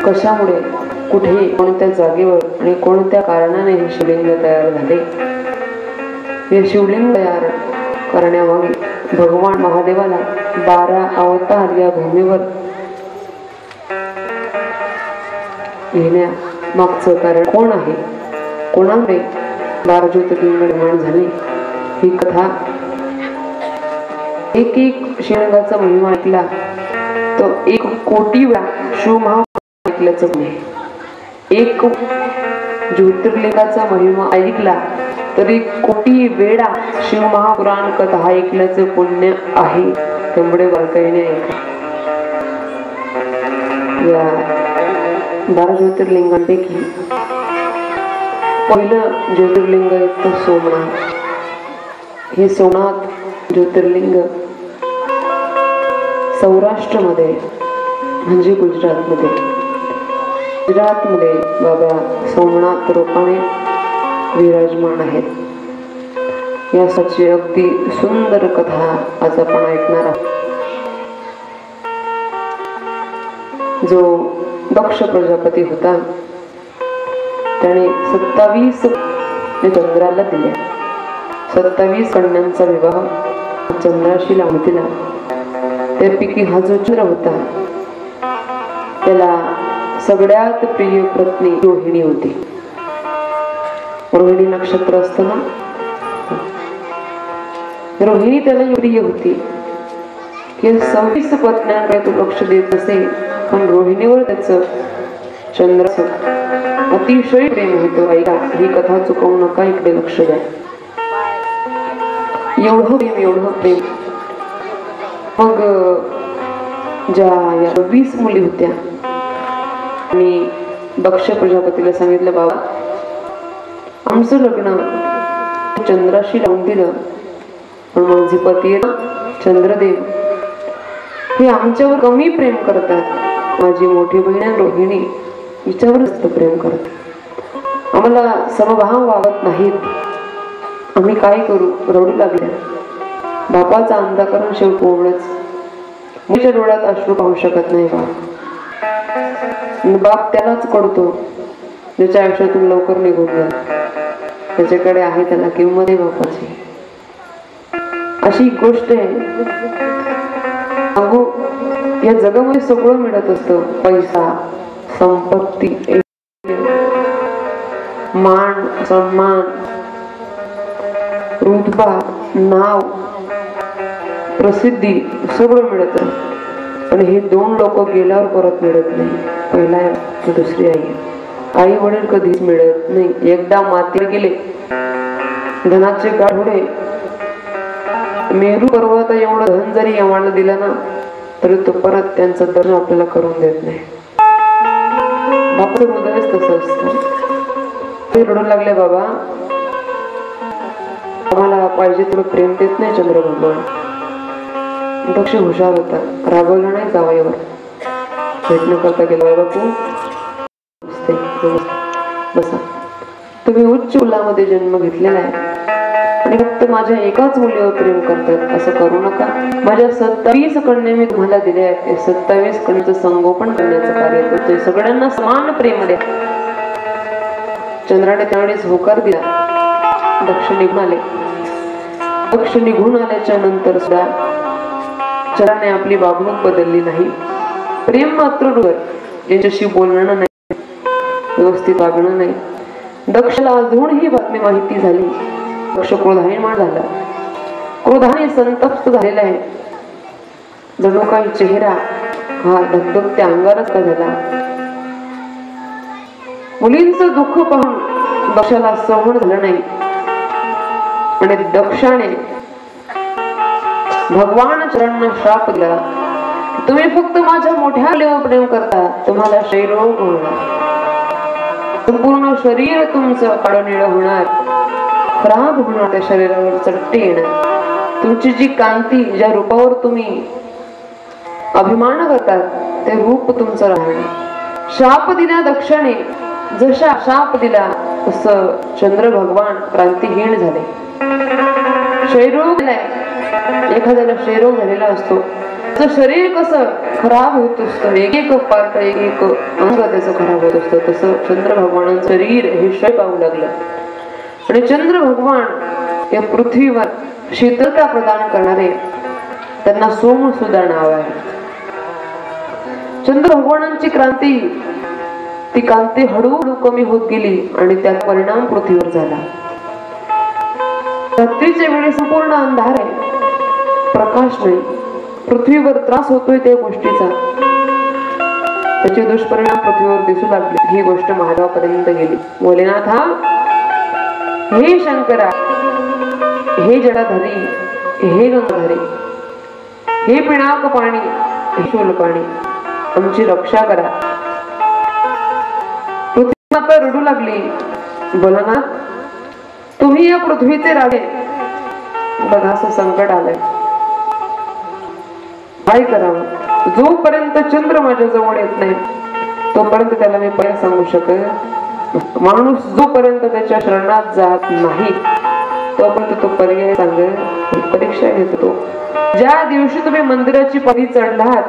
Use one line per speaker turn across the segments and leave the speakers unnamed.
कशामुळे, कुठे, कोणत्या जागेवर आणि कोणत्या कारणाने हे शिवलिंग तयार झाले? हे शिवलिंग तयार करण्यामागे भगवान महादेवाला 12 अवतार या भूमीवर येण्या मागचं कारण कोण आहे? कोणामुळे 12 ज्योतिर्लिंग निर्माण झाले? ही कथा एक शिवलिंगाचा महिमा ऐकला तो 1 कोटी वेळा शिवमहा ऐकल्याचं नाही. 1 ज्योतिर्लिंगाचा महिमा ऐकला तर 1 कोटी वेळा शिवमहापुराण कथा ऐकल्याचं पुण्य आहे. त्यामुळे बारकाईने ऐका. या 12 ज्योतिर्लिंगांपैकी पहिलं ज्योतिर्लिंग आहे सोमनाथ. हे सोमनाथ ज्योतिर्लिंग सौराष्ट्रमध्ये म्हणजे गुजरातमध्ये बाबा सोमनाथ रूपाने विराजमान आहेत. यासाठी अगदी सुंदर कथा आज आपण ऐकणार आहोत. जो दक्ष प्रजापती होता त्याने 27 चंद्राला दिले. 27 कन्यांचा विवाह चंद्राशी लावून दिला. त्यापैकी हा जो चंद्र होता त्याला सगळ्यात प्रिय पत्नी रोहिणी होती. रोहिणी नक्षत्र असताना रोहिणी त्याला प्रिय होती की 26 पत्न्यांकडे तो लक्ष देत असे, पण रोहिणीवर त्याचं चंद्राचं अतिशय प्रेम होतं. ऐका, ही कथा चुकवू नका, इकडे लक्ष द्या. एवढं प्रेम. मग ज्या 20 मुली होत्या आणि दक्ष प्रजापतीला सांगितलं, बाबा आमचं लग्न चंद्राशी लावून दिलं, पण माझे पती चंद्रदेव हे आमच्यावर कमी प्रेम करतात. माझी मोठी बहीण रोहिणी हिच्यावर जास्त प्रेम करतात. आम्हाला समभाव वागत नाहीत. आम्ही काय करू? रडू लागल्या. बापाचा अंधकरण शेवट ओढच. मुलीच्या डोळ्यात अश्रू पाहू शकत नाही बाप त्यालाच कळतो ज्याच्या आयुष्यातून लवकर निघून गेला. त्याच्याकडे आहे त्याला किंमत आहे बापाची. अशी गोष्ट आहे. अगो या जगामध्ये सगळं मिळत असतं. पैसा, संपत्ती, मान, सन्मान, रुतबा, नाव, प्रसिद्धी सगळं मिळत. पण हे 2 लोक गेल्यावर परत मिळत नाही. पहिला आहे, दुसरी आई. आई वडील कधीच मिळत नाही. एकदा मातीला गेले, धनाचे गाढोडे, मेरू पर्वत एवढं धन जरी यमाला दिलं ना तरी तो परत त्यांचं दर्शन आपल्याला करून देत नाही. बापाचं हृदयच तसं असतं. ते रडू लागले, बाबा आम्हाला पाहिजे तेवढं प्रेम देत नाही चंद्र भगवान. दक्ष हुशार होता, रागवला नाही जावयावर. भेट न करता गेला, बापू बसा, तुम्ही उच्च कुलामध्ये जन्म घेतलेला आहे आणि फक्त माझ्या एकाच मुलीवर प्रेम करतात, असं करू नका. माझ्या 27 कन्या मी तुम्हाला दिल्या आहेत. ते 27 कन्यांचं संगोपन करण्याचं कार्य करतोय. सगळ्यांना समान प्रेम द्या. चंद्राने त्यावेळेस होकार दिला. दक्ष निघून आले. दक्ष निघून आल्याच्या नंतर सुद्धा चंद्राने आपली वागणूक बदलली नाही. प्रेम मात्र यांच्याशी बोलणं नाही, व्यवस्थित वागणं नाही. दक्षला अजून ही बातमी माहिती झाली. दक्ष क्रोधायमान झाला. क्रोधाने संतप्त झालेला आहे. जणू काही चेहरा हा धगधगत्या अंगारच का झाला. मुलींचं दुःख पाहून दक्षाला सहन झालं नाही आणि दक्षाने भगवान चरणांना श्राप दिला. तुम्ही फक्त माझ्या मोठ्या मुलीवर प्रेम करता, तुम्हाला क्षयरोग होणार, संपूर्ण शरीर तुमचं काळनिळ होणार, खराब होणार, त्या शरीरावर चट्टे येणार. तुमची जी कांती, ज्या रूपावर तुम्ही अभिमान करतात ते रूप तुमचं राहणार. शाप दिला दक्षाने. जसा शाप दिला तसं चंद्र भगवान क्रांतीहीन झाले. क्षयरोग एखाद्याला क्षयरोग झालेला असतो त्याचं शरीर कसं खराब होत असतं, एक एक पार्ट एक एक अंग त्याचं खराब होत असतं, तसं चंद्र भगवानांचं शरीर हे क्षय पाहू लागलं. आणि चंद्र भगवान या पृथ्वीवर शीतलता प्रदान करणारे, त्यांना सोम सुद्धा नाव आहे. चंद्र भगवानांची क्रांती, ती क्रांती हळूहळू कमी होत गेली आणि त्याचा परिणाम पृथ्वीवर झाला. रात्रीच्या वेळी संपूर्ण अंधार आहे, प्रकाश नाही, पृथ्वीवर त्रास होतोय त्या गोष्टीचा, त्याचे दुष्परिणाम पृथ्वीवर दिसू लागले. ही गोष्ट महादेवापर्यंत गेली. भोलेनाथा, हे शंकरा, हे जटाधारी, हे गंगाधारी, हे पिणाक पाणी, हे शूल पाणी, आमची रक्षा करा. पृथ्वी माता रडू लागली. भोलानाथ, तुम्ही या पृथ्वीचे राजे, बघा असं संकट आलंय, काय करावं? जोपर्यंत चंद्र माझ्या जवळ येत नाही तोपर्यंत त्याला मी पर्याय सांगू शकत. माणूस जोपर्यंत त्याच्या शरणात जात नाही तोपर्यंत तो पर्याय सांगेल, परीक्षा घेतो. ज्या दिवशी तुम्ही मंदिराची पायरी चढलात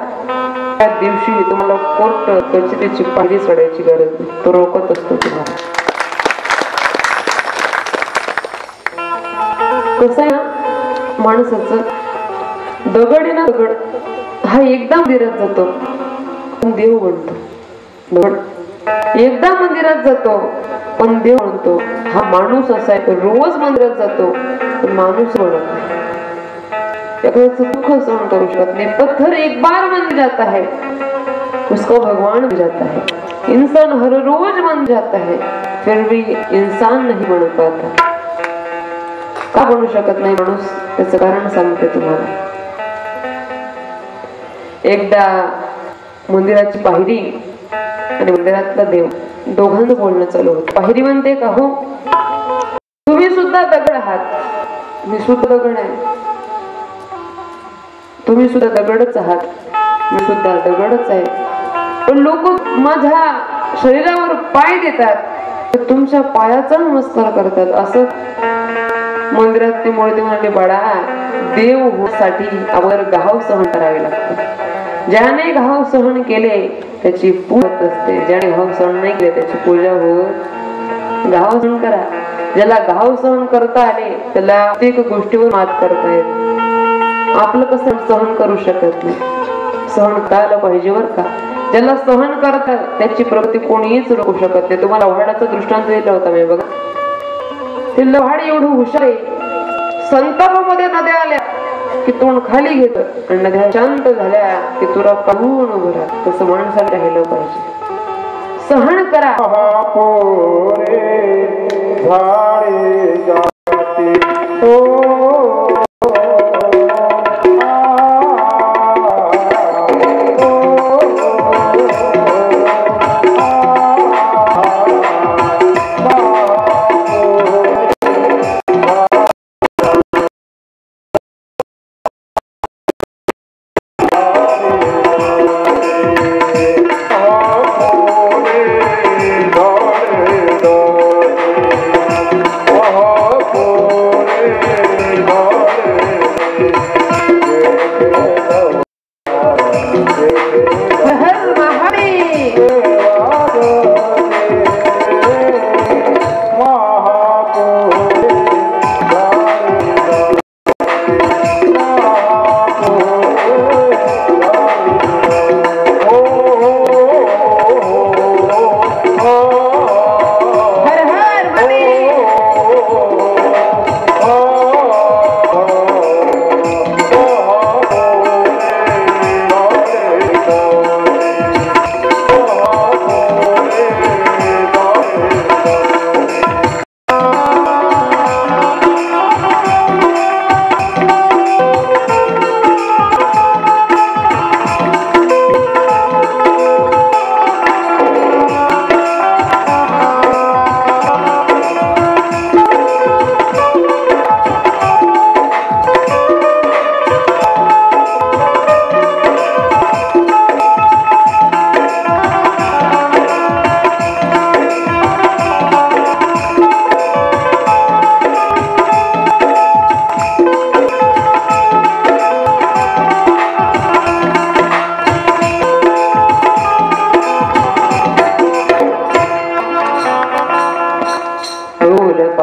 त्या दिवशी तुम्हाला कोर्ट कचेरीची पायरी चढायची गरज नाही, तो रोखत असतो तुम्हाला. कसं आहे ना, माणसाचं दगड आहे ना, दगड हा एकदा मंदिरात जातो पण देव बनतो. दगड एकदा मंदिरात जातो पण देव बनतो. हा माणूस असा आहे, रोज मंदिरात जातो पण माणूस बनत नाही, दुख सहन करू शकत नहीं. पत्थर एक बार बन जाता है, उसको भगवान बन जाता है. इंसान हर रोज बन जाता है, फिर भी इंसान नहीं बन पाता. का बनू शकत नाही माणूस? त्याचं कारण सांगते तुम्हाला. एकदा मंदिराची पायरी आणि मंदिरातला देव दोघांचं बोलणं चालू होतं. पायरी म्हणते का, हो तुम्ही सुद्धा दगड आहात, मी सुद्धा दगड आहे. तुम्ही सुद्धा दगडच आहात, मी सुद्धा दगडच आहे. पण लोक माझ्या शरीरावर पाय देतात, तुमच्या पायाचा नमस्कार करतात. असं मंदिरात ते मुळे म्हणाले, बाळा, देव होण्यासाठी अवर घाव सहन करावे लागते. ज्याने घाव सहन केले त्याची पूजा असते, ज्याने घाव सहन नाही केले त्याची पूजा होत. घाव सहन करा. ज्याला घाव सहन करता आले त्याला प्रत्येक गोष्टीवर मात करता येते. आपलं कसं सहन करू शकत नाही, सहन करायला पाहिजे बर का. ज्याला सहन करतात त्याची प्रगती कोणीच रोखू शकत नाही. तुम्हाला लव्हाडाचा दृष्टांत दिला होता मी, बघा. ते लव्हाड एवढं हुशार आहे, संतापामध्ये नद्या आल्या की तोंड खाली घेत आणि नद्या शांत झाल्या की तुरा काढून उभं राहत. तसं माणसाला राहिलं पाहिजे. सहन करा.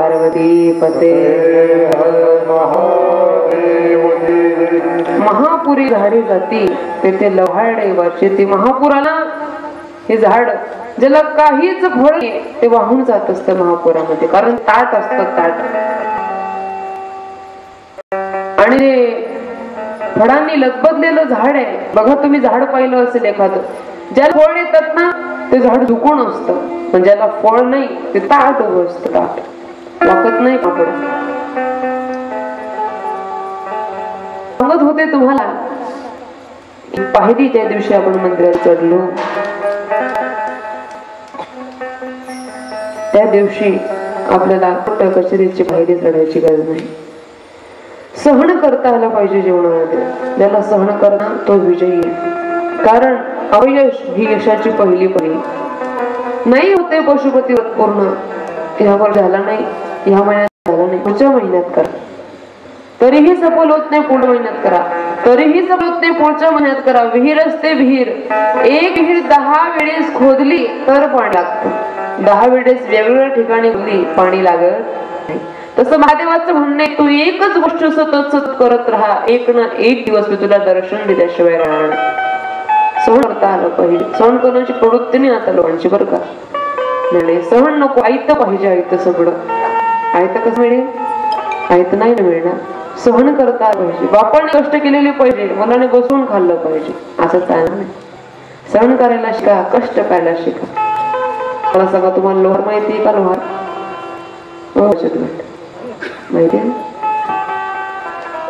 पार्वती पते महापुरी झाडी जाती तेथे लव्हाळे वर्षे ती महापुराला हे झाड ज्याला काहीच फळ ते वाहून जात असतं महापुरामध्ये, कारण ताट असतं ताट. आणि फळांनी लदबदलेलं झाड आहे बघा, तुम्ही झाड पाहिलं असेल एखादं, ज्याला फळ येतात ना ते झाड झुकून असतं, पण ज्याला फळ नाही ते ताट उभं असतं, ताट वाकत नाही कापड. सांगत होते तुम्हाला पाहिली त्या दिवशी आपण मंदिरात चढलो, त्या दिवशी आपल्याला कचेरीची पायरी चढायची गरज नाही. सहन करता आलं पाहिजे जीवनामध्ये. ज्याला सहन करणं तो विजयी आहे, कारण अपयश ही यशाची पहिली पायरी. नाही होते पशुपती व्रत पूर्ण, ह्यावर झाला नाही, ह्या महिन्यात झाला नाही, पुढच्या महिन्यात करा. तरीही सफल होत नाही, पुढच्या महिन्यात करा. तरीही सफल होत नाही, पुढच्या महिन्यात करा. विहीर असते विहीर, एक विहीर 10 वेळेस खोदली तर पाणी लागतं, 10 वेळेस वेगवेगळ्या ठिकाणी खोदली पाणी लागत नाही. तसं महादेवाचं म्हणणं आहे, तू एकच गोष्ट सतत सतत करत राहा, एक ना एक दिवस मी तुला दर्शन दिल्याशिवाय राहणार नाही. सहन करता आलं पाहिजे. सहन करण्याची प्रवृत्ती नाही आता लोकांची बरं का. नाही सहन नको, आयत पाहिजे, आयत सगळं. आयत कसं मिळेल? आयत नाही ना मिळणार. सहन करता आलं पाहिजे. बापाने कष्ट केलेले पाहिजे, मुलाने बसून खाल्लं पाहिजे, असं चालणार नाही. सहन करायला शिका, कष्ट करायला शिका. मला सांगा, तुम्हाला लोहार माहिती आहे का? लोहार माहिती आहे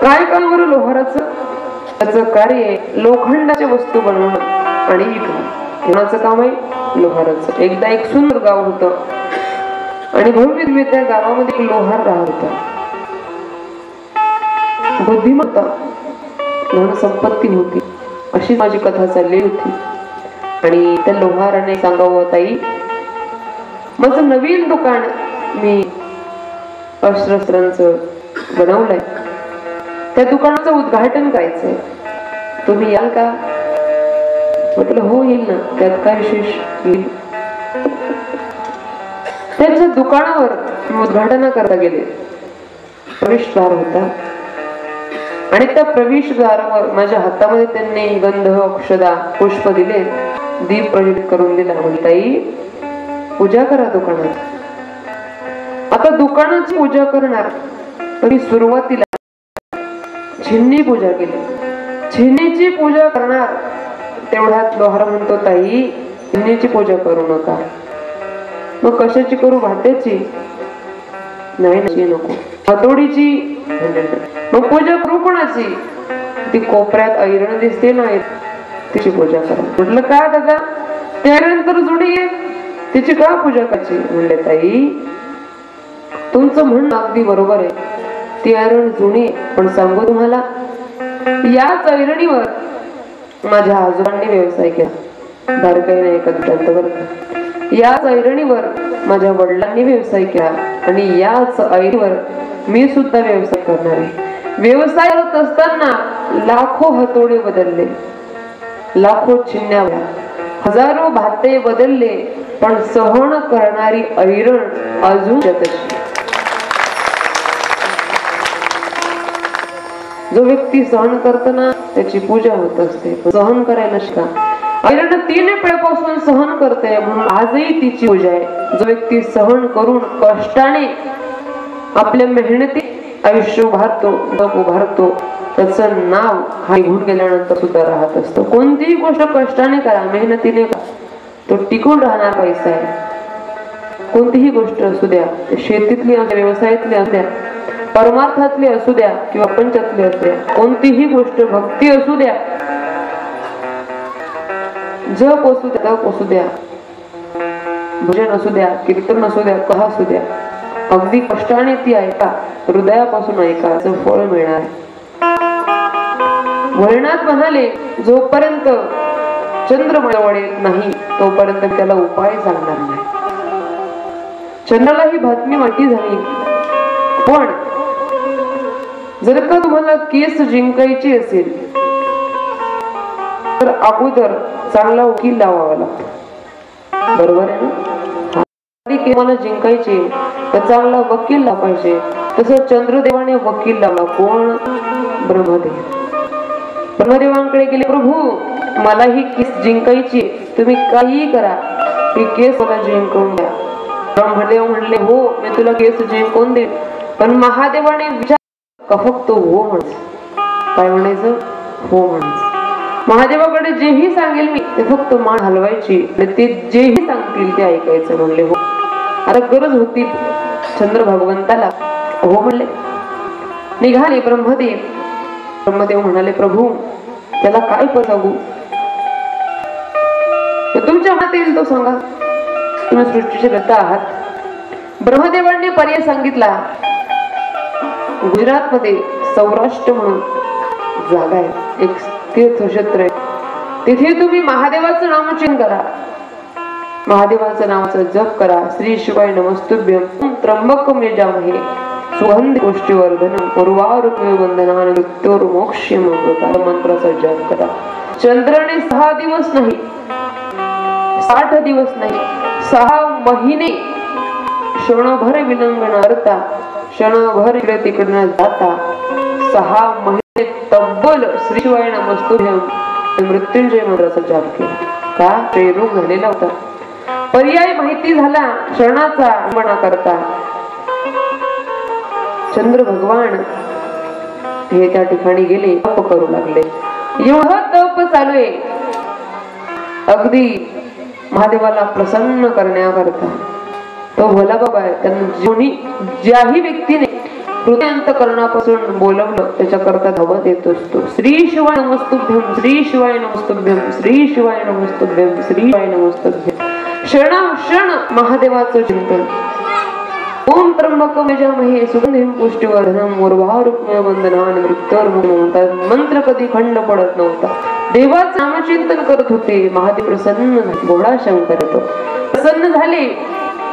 काय काम करू लोहाराचं? त्याचं कार्य आहे लोखंडाच्या वस्तू बनवणं आणि विकणं. कोणाचं काम आहे? लोहाराचं. एकदा एक सुंदर गाव होतं आणि भव्य त्या गावामध्ये एक लोहार राहत होता. बुद्धिमत्ता, धन संपत्ती होती, अशी माझी कथा चालली होती. आणि त्या लोहाराने सांगावं, ताई माझं नवीन दुकान मी अस्त्रशस्त्रांचं बनवलंय, त्या दुकानाचं उद्घाटन करायचंय, तुम्ही याल का? म्हटलं हो येईल ना, त्यात काय विशेष. येईल. त्यांच्या दुकानावर उद्घाटन करता गेले. प्रवेशद्वार होता आणि त्या प्रवेशद्वारावर माझ्या हातामध्ये त्यांनी गंध, अक्षदा, पुष्प दिले, दीप प्रज्वलित करून दिला. म्हणजे ताई पूजा करा दुकानात. आता दुकानाची पूजा करणार तरी सुरुवातीला छिन्नी पूजा केली. छिन्नीची पूजा करणार तेवढ्यात लोहार म्हणतो, ताई छिन्नीची पूजा करू नका. मग कशाची करू? भात्याची? नाही नाही नको. हातोडीची? मग पूजा करू कोणाची? ती कोपऱ्यात ऐरण दिसते ना, तिची पूजा करा. म्हटलं का दादा, ते ऐरण तर जुनी आहे, तिची का पूजा करायची? म्हणले ताई तुमचं म्हणणं अगदी बरोबर आहे, ती ऐरण जुनी, पण सांगू तुम्हाला, याच ऐरणीवर माझ्या आजोबांनी व्यवसाय केला. बारकाई नाही का दृष्टांत बरं का. याच ऐरणीवर माझ्या वडिलांनी व्यवसाय केला आणि याच ऐरणीवर मी सुद्धा व्यवसाय करणार आहे. व्यवसाय करत असताना लाखो हातोडे बदलले, लाखो छिन्न्या, हजारो भाते बदलले, पण सहन करणारी ऐरण अजून तशी. जो व्यक्ती सहन करतो ना त्याची पूजा होत असते. सहन करायला शिका. ऐरण 3 पिढ्यापासून सहन करते म्हणून आजही तिची पूजा आहे. जो व्यक्ती सहन करून कष्टाने आपल्या मेहनती आयुष्य उभारतो त्याचं नाव हा निघून गेल्यानंतर सुद्धा राहत असतो. कोणतीही गोष्ट कष्टाने करा, मेहनतीने करा, तो टिकून राहणार पैसा आहे. कोणतीही गोष्ट असू द्या, शेतीतली असू द्या, व्यवसायातली असू द्या, परमार्थातली असू द्या किंवा पंचातली असू द्या, कोणतीही गोष्ट, भक्ती असू द्या, जप असू द्या, तप असू द्या, भजन असू द्या, कीर्तन असू द्या, कथा असू द्या, अगदी कष्टाने ती ऐका, हृदयापासून ऐका, असं फळ मिळणार आहे. भोलेनाथ म्हणाले, जोपर्यंत चंद्र जवळ येत नाही तोपर्यंत त्याला उपाय सांगणार नाही. चंद्राला ही बातमी माहिती झाली, पण जर का तुम्हाला केस जिंकायची असेल तर अगोदर चांगला वकील लावावा लागतो. बरोबर आहे ना? मला जिंकायचे तर चांगला वकील लावला पाहिजे. तसं चंद्रदेवाने वकील लावला. कोण? ब्रह्मदेव. ब्रह्मदेवांकडे गेले, प्रभू मला ही केस जिंकायची, तुम्ही काही करा, ही केस मला जिंकवून द्या. ब्रह्मदेव म्हणले, हो मी तुला केस जिंकवून देईन, पण महादेवाने विचार का फक्त हो म्हणायचं. काय म्हणायचं? हो म्हणायचं. महादेवाकडे जेही सांगेल मी ते फक्त मान हलवायची आणि ते जेही सांगतील ते ऐकायचं. म्हणले हो. आता गरज होती चंद्र भगवंताला. हो म्हणले. निघाले ब्रह्मदेव. ब्रह्मदेव म्हणाले, प्रभू त्याला काय पण सांगू? तुमच्या मनात येईल तो सांगा, तुम्ही सृष्टीचे कर्ता आहात. ब्रह्मदेवांनी पर्याय सांगितला. गुजरात मध्ये सौराष्ट्र म्हणून जागा आहे, एक तीर्थक्षेत्र आहे, तिथे तुम्ही महादेवाचं नामचिंतन करा, महादेवाचं नावाचं जप करा. श्री शिवाय नमस्तुभ्यं त्र्यंबकं यजामहे सुगंधी पुष्टिवर्धनम् उर्वारुकमिव बन्धनान् मृत्योर्मोक्ष्यम् अमृतम् मंत्राचा जप करा. चंद्राने 6 दिवस नाही, 60 दिवस नाही, 6 महिने क्षणभर विलंबन करता, क्षणभर इकडे तिकडे जाता 6 महिने तब्बल श्री शिवाय नमस्तुभ्यं मृत्युंजय मंत्राचा जप केला. का? ते रोग झालेला होता. पर्याय माहिती झाला क्षणाचा मना करता. चंद्र भगवान हे त्या ठिकाणी गेले, तप करू लागले. एवढं तप चालू आहे अगदी महादेवाला प्रसन्न करण्याकरता. तो भला बाबा आहे, त्यांना ज्याही व्यक्तीने हृदयांतकरणापासून बोलवलं त्याच्याकरता धावत येत असतो. श्री शिवाय नमस्तुभ्यं श्री शिवाय नमस्तुभ्यं श्री शिवाय नमस्तुभ्यं श्री शिवाय नमस्तुभ्यं. क्षण महादेवाचं चिंतन. ओम त्र्यंबकं यजामहे सुगंधिं पुष्टिवर्धनम् उर्वारुकमिव बन्धनान् मृत्योर्मोक्षयम्. मंत्र कधी खंड पडत नव्हता. देवाचं नामचिंतन करत होते. महादेव प्रसन्न झाले. भोळा शंकर तो प्रसन्न झाले.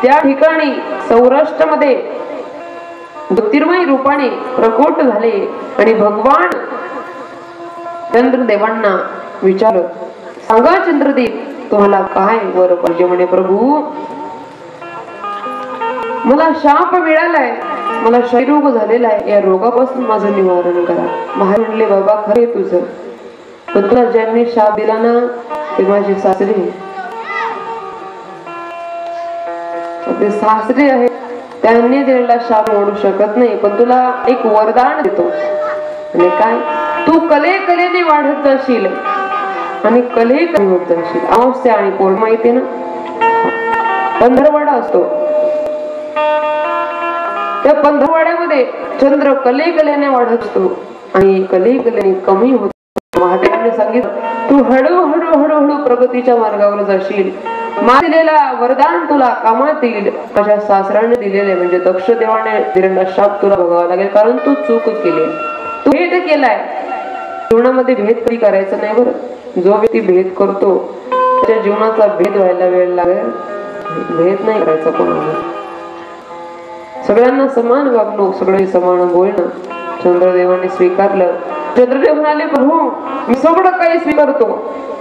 त्या ठिकाणी सौराष्ट्रामध्ये ज्योतिर्मय रूपाने प्रकट झाले आणि भगवान चंद्रदेवांना विचारलं, सांगा चंद्रदेव तुम्हाला काय वर पाहिजे? म्हणे, प्रभू मला शाप मिळालाय, मला क्षयरोग झालेला आहे, या रोगापासून माझं निवारण करा. महाराज म्हणले, बाबा खरे तुझं, पण तुला ज्यांनी शाप दिला ना ते माझे सासरे, ते सासरे आहेत, त्यांनी दिलेला शाप मोडू शकत नाही, पण तुला एक वरदान देतो. आणि काय? तू कलेने वाढत जाशील आणि कले कमी होत जाशील. अमावस्या आणि पौर्णिमा माहिती ना, पंधरवाडा असतो. त्या पंधरवाड्यामध्ये चंद्र कलेने वाढत असतो आणि कलेने कमी होतो. महादेवाने सांगितलं, तू हळूहळू प्रगतीच्या मार्गावर जाशील. दिलेला वरदान तुला कामात येईल. माझ्या सासऱ्याने दिलेले म्हणजे दक्ष देवाने दिलेला शाप तुला भोगावा लागेल, कारण तू चूक केली, तू भेद केलाय. जीवनामध्ये भेद कधी करायचं नाही बरं. जो व्यक्ती भेद करतो त्याच्या जीवनाचा भेद व्हायला वेळ लागेल. भेद नाही करायचा कोणाला. सगळ्यांना समान वागणूक, सगळे समान बोलणं चंद्रदेवाने स्वीकारलं. चंद्रदेव म्हणाले, प्रभू मी सगळं काही स्वीकारतो,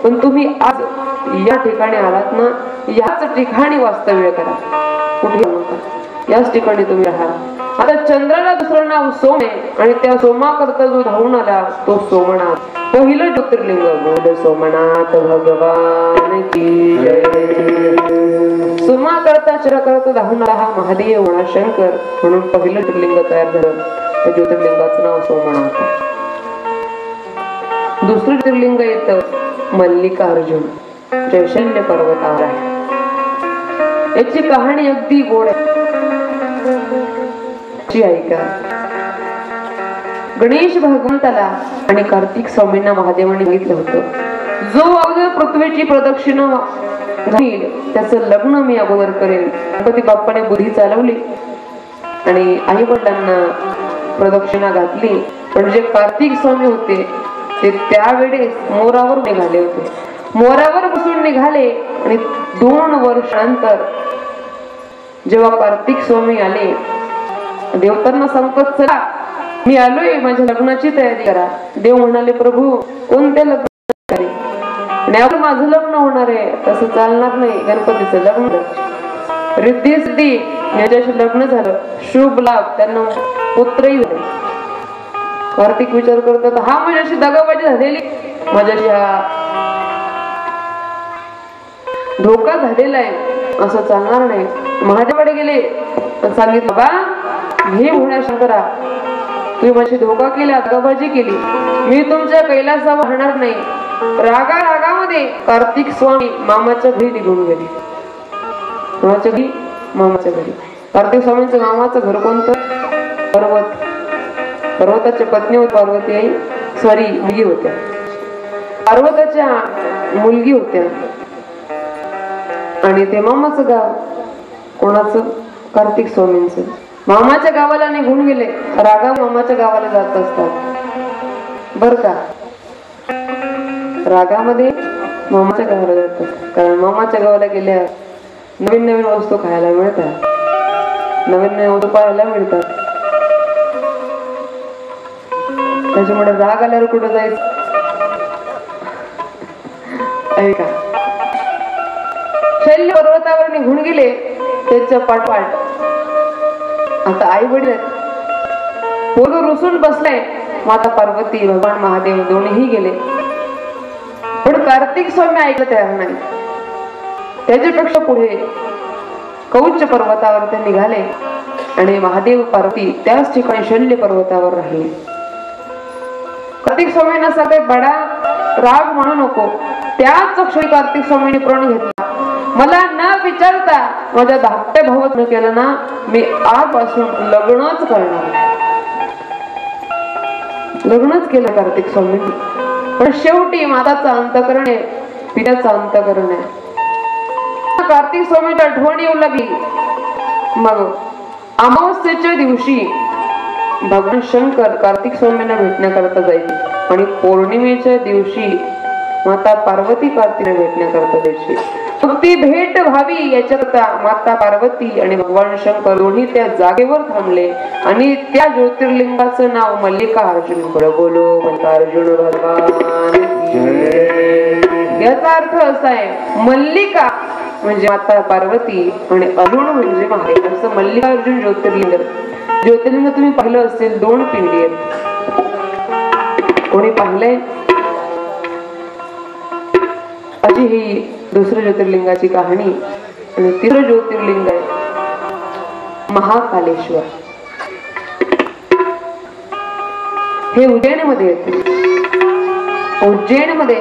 पण तुम्ही आज या ठिकाणी आलात ना, याच ठिकाणी वास्तव्य करा, कुठे नका, याच ठिकाणी तुम्ही राहा. आता चंद्राला दुसरं नाव सोम आहे आणि त्या सोमाकरता जो धावून आला तो सोमनाथ. पहिलं ज्योतिर्लिंग बोल सोमनाथ भगवान की जय. सोमाकरता चिरकरता धावून आला हा महादेव म्हणा शंकर, म्हणून पहिलं ज्योतिर्लिंग तयार झालं. त्या ज्योतिर्लिंगाचं नाव सोमनाथ. दुसरं ज्योतिर्लिंग येतं मल्लिकार्जुन, जैशल्य पर्वतावर आहे. याची कहाणी अगदी गोड आहे. ऐका. गणेश भगवंताला आणि कार्तिक स्वामींना महादेवाने सांगितलं होतं, जो अगोदर पृथ्वीची प्रदक्षिणा घालील त्याचं लग्न मी अगोदर करेन. गणपती बाप्पाने बुद्धी चालवली आणि आई वडिलांना प्रदक्षिणा घातली. पण जे कार्तिक स्वामी होते ते त्यावेळेस मोरावर निघाले होते. मोरावर बसून निघाले आणि 2 वर्षांतर जेव्हा कार्तिक स्वामी आले, देवतांना सांगतात, चला मी आलोय, माझ्या लग्नाची तयारी करा. देव म्हणाले, प्रभू कोणत्या लग्नाची तयारी? आणि माझं लग्न होणार आहे. तसं चालणार नाही. गणपतीचं लग्न रिद्धी सिद्धी याच्याशी लग्न झालं, शुभ लाभ, त्यांना पुत्रही झाले. कार्तिक विचार करतात, हा माझ्याशी दगाबाजी झालेली, माझ्याशी हा धोका झालेला आहे, असं चालणार नाही. महादेवाकडे गेले, सांगितलं, बा हे होण्या शंकरा, तुम्ही माझी धोका केला, दगाबाजी केली, मी तुमच्या कैलासावर राहणार नाही. रागामध्ये कार्तिक स्वामी मामाच्या घरी निघून गेले. कोणाच्या घरी? मामाच्या घरी. कार्तिक स्वामींचं मामाचं घर कोणतं? पर्वत. पर्वताच्या पत्नी होती पार्वती आई, सॉरी मुलगी होत्या, पार्वताच्या मुलगी होत्या. आणि ते मामाचं गाव कोणाचं? कार्तिक स्वामींचं. मामाच्या गावाला निघून गेले. रागा मामाच्या गावाला जात असतात बर का, रागामध्ये मामाच्या गावाला जातात, कारण मामाच्या गावाला गेल्या नवीन नवीन वस्तू खायला मिळतात, नवीन नवीन वस्तू पाहायला मिळतात. त्याच्यामुळे राग आल्यावर कुठं जायचं? ऐका, शैल्य पर्वतावर निघून गेले. त्याच्या पाठपाठ आता आई वडील पोरग रुसून बसलाय. माता पार्वती, भगवान महादेव दोन्हीही गेले, पण कार्तिक स्वामी ऐकलं तयार नाही. त्याच्यापेक्षा पुढे कौच पर्वतावर ते निघाले आणि महादेव पार्वती त्याच ठिकाणी शैल्य पर्वतावर राहिले. कार्तिक स्वामींना सांगते, बडा राग म्हणू नको. त्याच क्षणी कार्तिक स्वामींनी प्रण घेतला, मला न विचारता माझ्या धाकट्या भावात केलं ना, मी आजपासून लग्नच करणार. लग्नच केलं कार्तिक स्वामींनी. पण शेवटी माताचा अंतकरण आहे, पित्याचा अंतकरण आहे. कार्तिक स्वामींची आठवण येऊ लागली. मग अमावस्येच्या दिवशी भगवान शंकर कार्तिक स्वामींना भेटण्याकरता जायचे आणि पौर्णिमेच्या दिवशी माता पार्वती कार्तिकला भेटण्याकरता जायची. ती भेट व्हावी याच्याकरता माता पार्वती आणि भगवान शंकर दोन्ही त्या जागेवर थांबले आणि त्या ज्योतिर्लिंगाचं नाव मल्लिकार्जुन. बोलो मल्लिकार्जुन भगवान. याचा अर्थ असा आहे, मल्लिका म्हणजे माता पार्वती आणि अर्जुन म्हणजे महादेव, असं मल्लिकार्जुन ज्योतिर्लिंग. ज्योतिर्लिंग तुम्ही पाहिलं असेल, 2 पिंडी आहेत. कोणी पाहिलंय? अशी ही दुसऱ्या ज्योतिर्लिंगाची कहाणी. आणि तिसरं ज्योतिर्लिंग आहे महाकालेश्वर. हे उज्जैनमध्ये येते. उज्जैनमध्ये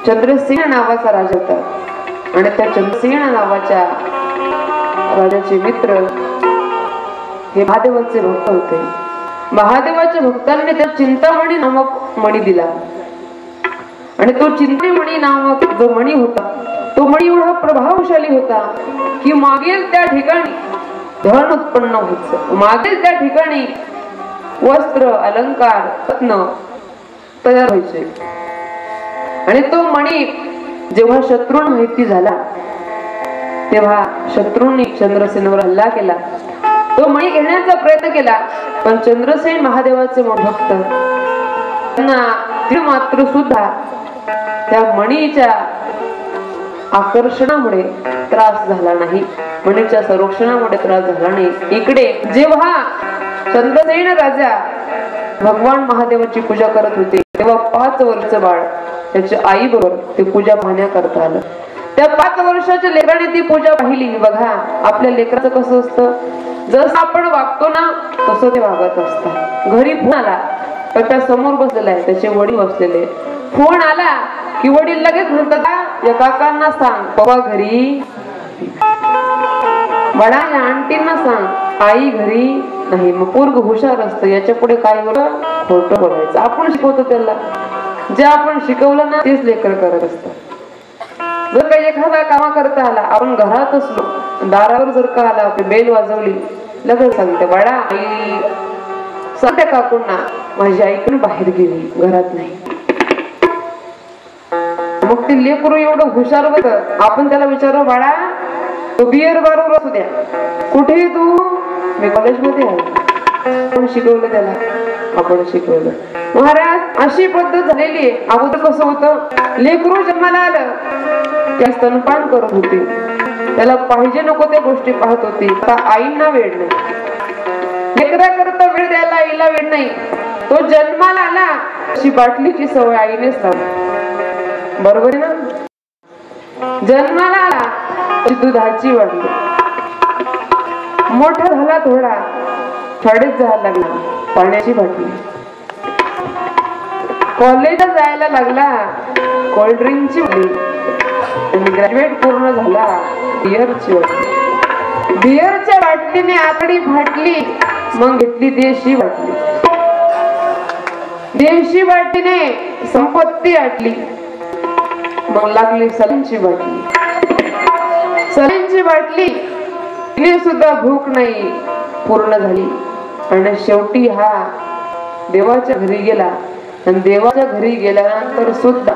चंद्रसेन नावाचा राजा होता आणि त्या चंद्रसेन नावाच्या राजाचे मित्र हे महादेवाचे भक्त होते. महादेवाच्या भक्तांनी त्या चिंतामणी नामक मणी दिला आणि तो चिंतामणी नामक जो मणी होता, तो मणी एवढा प्रभावशाली होता की मागेल त्या ठिकाणी धन उत्पन्न व्हायचं, मागेल त्या ठिकाणी वस्त्र अलंकार रत्न तयार व्हायचे. आणि तो मणी जेव्हा शत्रूंना माहिती झाला तेव्हा शत्रूंनी चंद्रसेनवर हल्ला केला. तो मणी घेण्याचा प्रयत्न केला, पण चंद्रसेन महादेवाचे मोठे भक्त, त्यांना मात्र सुद्धा त्या मणीच्या आकर्षणामुळे त्रास झाला नाही, मणीच्या संरक्षणामुळे त्रास झाला नाही. इकडे जेव्हा चंद्रसेन राजा भगवान महादेवाची पूजा करत होते तेव्हा 5 वर्षाचं बाळ त्याच्या आई बरोबर ते पूजा पाहण्याकरता आलं. त्या 5 वर्षाच्या लेकराने ती पूजा पाहिली. बघा आपल्या लेकराचं कसं असतं, जसं आपण वागतो ना तसं ते वागत असतात. घरी फोन आला तर त्या समोर बसलेला आहे, त्याचे वडील बसलेले. फोन आला की वडील लगेच म्हणतात, या काकांना सांग पप्पा घरी, बडा या आंटींना सांग आई घरी नाही. मग पोरग हुशार असतं, याच्या पुढे काय खोटं बोलायचं. आपण शिकवतो त्याला, जे आपण शिकवलं ना तेच लेकर करत असतं. जर काही एखादा कामा करता आला, आपण घरात असलो, दारावर जर का आला, बेल वाजवली, लगेच सांगते बडा आई, सांगते काकूंना माझी आई पण बाहेर गेली, घरात नाही. मग ते लेकरू एवढं हुशार होतं, आपण त्याला विचारू बाळा तो बिअर बार असू द्या, कुठे तू? मी कॉलेजमध्ये आहे. आपण शिकवलं त्याला, आपण शिकवलं. महाराज अशी पद्धत झालेली आहे. अगोदर कसं होतं, लेकरू जन्माला आलं त्या स्तनपान करत होते त्याला पाहिजे नको त्या गोष्टी पाहत होती. आता आईंना वेळ नाही, लेकराकरता वेळ द्यायला आईला वेळ नाही. तो जन्माला आला अशी बाटलीची सवय आईनेच लावली, बरोबर आहे ना. जन्माला आला दुधाची बाटली, मोठा झाला थोडा शाळेत जायला लागला पाण्याची बाटली, कॉलेजला जायला लागला कोल्ड्रिंकची बाटली, आणि ग्रॅज्युएट पूर्ण झाला बिअरची बाटली. बिअरच्या बाटलीने आतडी फाटली, मग घेतली देशी बाटली. देशी बाटलीने संपत्ती आटली, मग लागली सलांची बाटली. सलांची बाटली तिने सुद्धा भूक नाही पूर्ण झाली, आणि शेवटी हा देवाच्या घरी गेला. आणि देवाच्या घरी गेल्यानंतर सुद्धा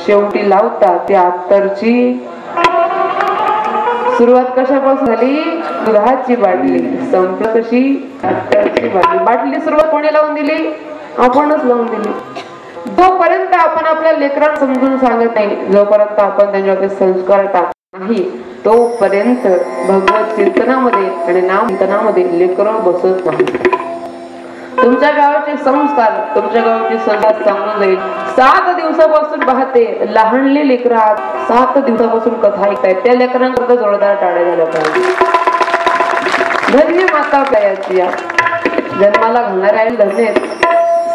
शेवटी लावता त्या अत्तरची सुरुवात कशापासून झाली? दुधाची बाटली. संपलं कशी? अत्तरची बाटली. बाटली सुरुवात कोणी लावून दिली? आपणच लावून दिली. जोपर्यंत आपण आपल्या लेकरांना समजून सांगत नाही, जोपर्यंत आपण त्यांच्यावर संस्कार टाकत नाही, तोपर्यंत भगवत चिंतनामध्ये आणि नाम चिंतनामध्ये लेकरं बसत नाही. तुमच्या गावाचे संस्कार, तुमच्या गावाची संस्कार सांगून जाईल. 7 दिवसापासून पाहते लहानले लेकर 7 दिवसापासून कथा ऐकतायत. त्या लेकरांकरता जोरदार टाळ्या झाल्या पाहिजे. धन्य माता प्यायची या जन्माला घालणाऱ्या धन्य आहेत,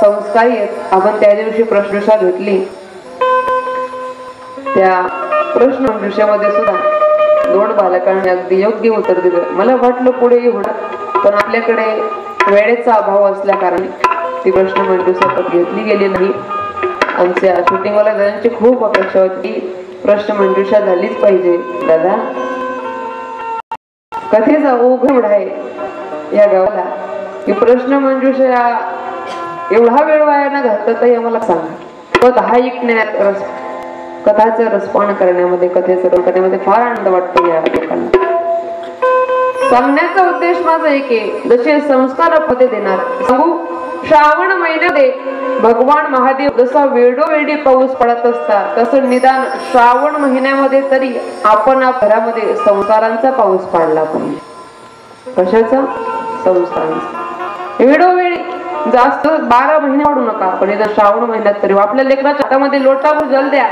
संस्कारी आहेत. आपण त्या दिवशी प्रश्नोत्तर घेतली, त्या प्रश्न मंजुषामध्ये सुद्धा 2 बालकांनी अगदी योग्य उत्तर दिलं. मला वाटलं पुढे होणार, पण आपल्याकडे वेळेचा अभाव असल्या कारण ती प्रश्न मंजुषा घेतली गेली नाही. आमच्या शूटिंगवाल्या दादांची खूप अपेक्षा होती, प्रश्न मंजुषा झालीच पाहिजे. दादा, कथेचा ओघ एवढा आहे या गावाला की प्रश्न मंजुषा एवढा वेळ वाया न घालता आम्हाला सांगा. कथा ऐकण्यात, कथाचं रसपान करण्यामध्ये, कथेचं करण्यामध्ये फार आनंद वाटतो या लोकांना. सांगण्याचा उद्देश माझा एक आहे, जसे संस्कार पदे देणार सांगू. श्रावण महिन्यामध्ये भगवान महादेव जसा वेळोवेळी पाऊस पडत असता, तसं निदान श्रावण महिन्यामध्ये तरी आपण घरामध्ये संस्कारांचा पाऊस पडला पाहिजे. कशाचा? संस्कारांचा. वेळोवेळी जास्त 12 महिने पडू नका, पण एकदा श्रावण महिन्यात तरी आपल्या लेकराच्या हातामध्ये लोटाभर जल द्या.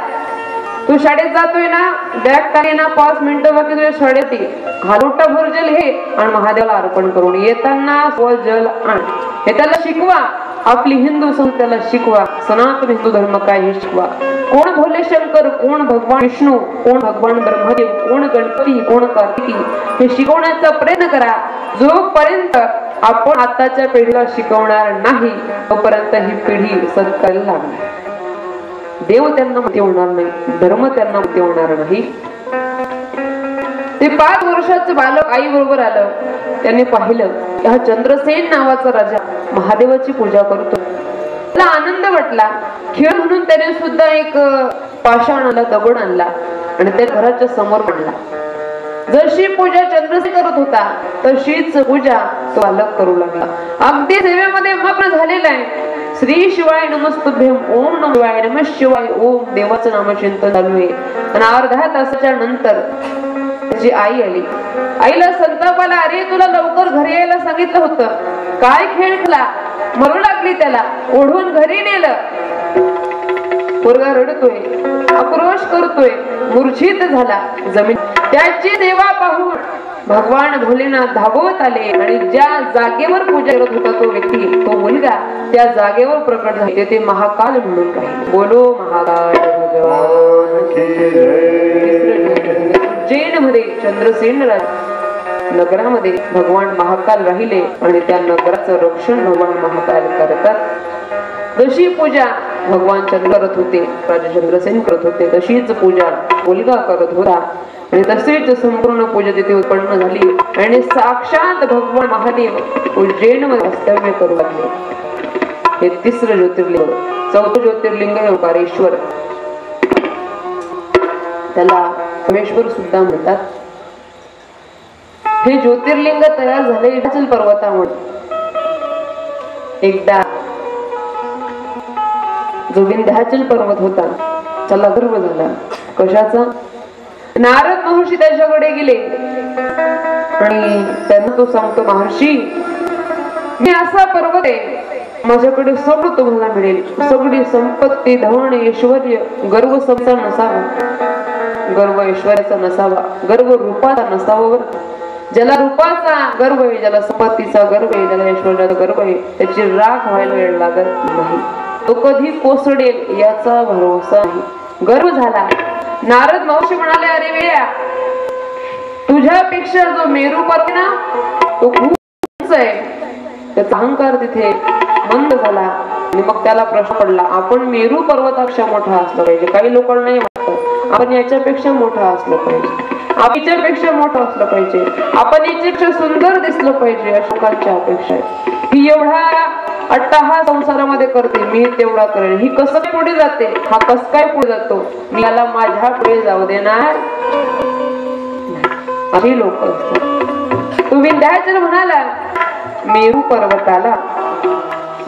तू शाळेत जातोय ना, बॅग टाके ना, 5 मिनिटं बाकी तुझ्या शाळेत हा लोटाभर जल हे आणि महादेवाला अर्पण करून येताना जल आण. हे त्याला शिकवा. आपली हिंदू संस्कृतीला शिकवा. सनातन हिंदू धर्म काय हे शिकवा. कोण भोले शंकर, कोण भगवान विष्णू, कोण भगवान ब्रह्मदेव, कोण गणपती, कोण कार्तिकी, हे शिकवण्याचा प्रयत्न करा. जोपर्यंत आपण आताच्या पिढीला शिकवणार नाही, तोपर्यंत ही पिढी सत्काराला लागणार. देव त्यांना माहिती होणार नाही, धर्म त्यांना माहिती होणार नाही. ते 5 वर्षाचं बालक आई बरोबर आलं. त्यांनी पाहिलं हा चंद्रसेन नावाचा राजा महादेवाची पूजा करतो. त्याला आनंद वाटला. खेळ म्हणून त्याने सुद्धा एक पाषाण आणला, दगड आणला आणि त्या घराच्या समोर मांडला. जशी पूजा चंद्रसेन करत होता, तशीच पूजा तो बालक करू लागला. अगदी सेवेमध्ये मग्न झालेला आहे. श्री शिवाय नमस्तुभ्यम, ओम नमः शिवाय, नमः शिवाय, ओम. देवाचं नामचिंतन चालू आहे. आणि अर्ध्या तासाच्या नंतर त्याची आई आली. आईला संताप आला. अरे, तुला लवकर घरी यायला सांगितलं होतं, काय खेळ खेळला? मरू लागली. त्याला ओढून घरी नेलं. पोरगा रडतोय, आक्रोश करतोय, मूर्छित झाला जमीन. त्याची सेवा पाहून भगवान भोलेनाथ धावत आले आणि ज्या जागेवर पूजा करत होता तो व्यक्ती, तो मुलगा त्या जागेवर प्रकट झाले. ते महाकाल म्हणून राहिले. बोलो महाकाल भगवान की जय. उज्जैन मध्ये चंद्रसेन नगरामध्ये भगवान महाकाल राहिले आणि त्या नगराचं रक्षण भगवान महाकाल करतात. जशी पूजा भगवान चंद्र करत होते, राजा चंद्रसेन करत होते, तशीच पूजा मुलगा करत होता. आणि तसेच संपूर्ण पूजा तिथे उत्पन्न झाली आणि साक्षात भगवान महादेव उज्जैन मध्ये वास्तव्य करू लागले. हे 3रं ज्योतिर्लिंग. 4थं ज्योतिर्लिंग ओंकारेश्वर, त्याला रामेश्वर सुद्धा म्हणतात. हे ज्योतिर्लिंग तयार झाले हिमाचल पर्वतामुळे. एकदा जो विंध्याचल पर्वत होता त्याला गर्व झाला. कशाचा? नारद महर्षी त्याच्याकडे गेले आणि त्यांना तो सांगतो, महर्षी मी असा पर्वत आहे, माझ्याकडे सगळं तुम्हाला मिळेल, सगळी संपत्ती, धन, ऐश्वर, गर्व सबचा नसावा, गर्व ऐश्वर्याचा नसावा, गर्व रूपाचा नसावा. ज्याला रूपाचा गर्व आहे, ज्याला संपत्तीचा गर्व आहे, ज्याला ऐश्वर्याचा गर्व आहे, त्याची राख व्हायला वेळ लागत नाही, तो कधी कोसळेल याचा भरोसा नाही. गर्व झाला. नारद महर्षी म्हणाले, अरे वेळा, तुझ्यापेक्षा जो मेरू पर्वत ना तो खूप उंच आहे. त्याचा अहंकार तिथे मंद झाला आणि मग त्याला प्रश्न पडला, आपण मेरू पर्वतापेक्षा मोठा असलं पाहिजे. काही लोकांना नाही वाटतं आपण याच्यापेक्षा मोठा असलं पाहिजे, आपण याच्यापेक्षा मोठं असलं पाहिजे, आपण याच्यापेक्षा सुंदर दिसलं पाहिजे, अशोकांची अपेक्षा आहे. ही एवढा अट्टाहास संसारामध्ये करते, मी तेवढा करेन. ही कसं काय पुढे जाते, हा कस काय पुढे जातो, मी याला माझ्या पुढे जाऊ देणार. अशी लोक असतात. तो विंध्याचल म्हणाला, मेरू पर्वताला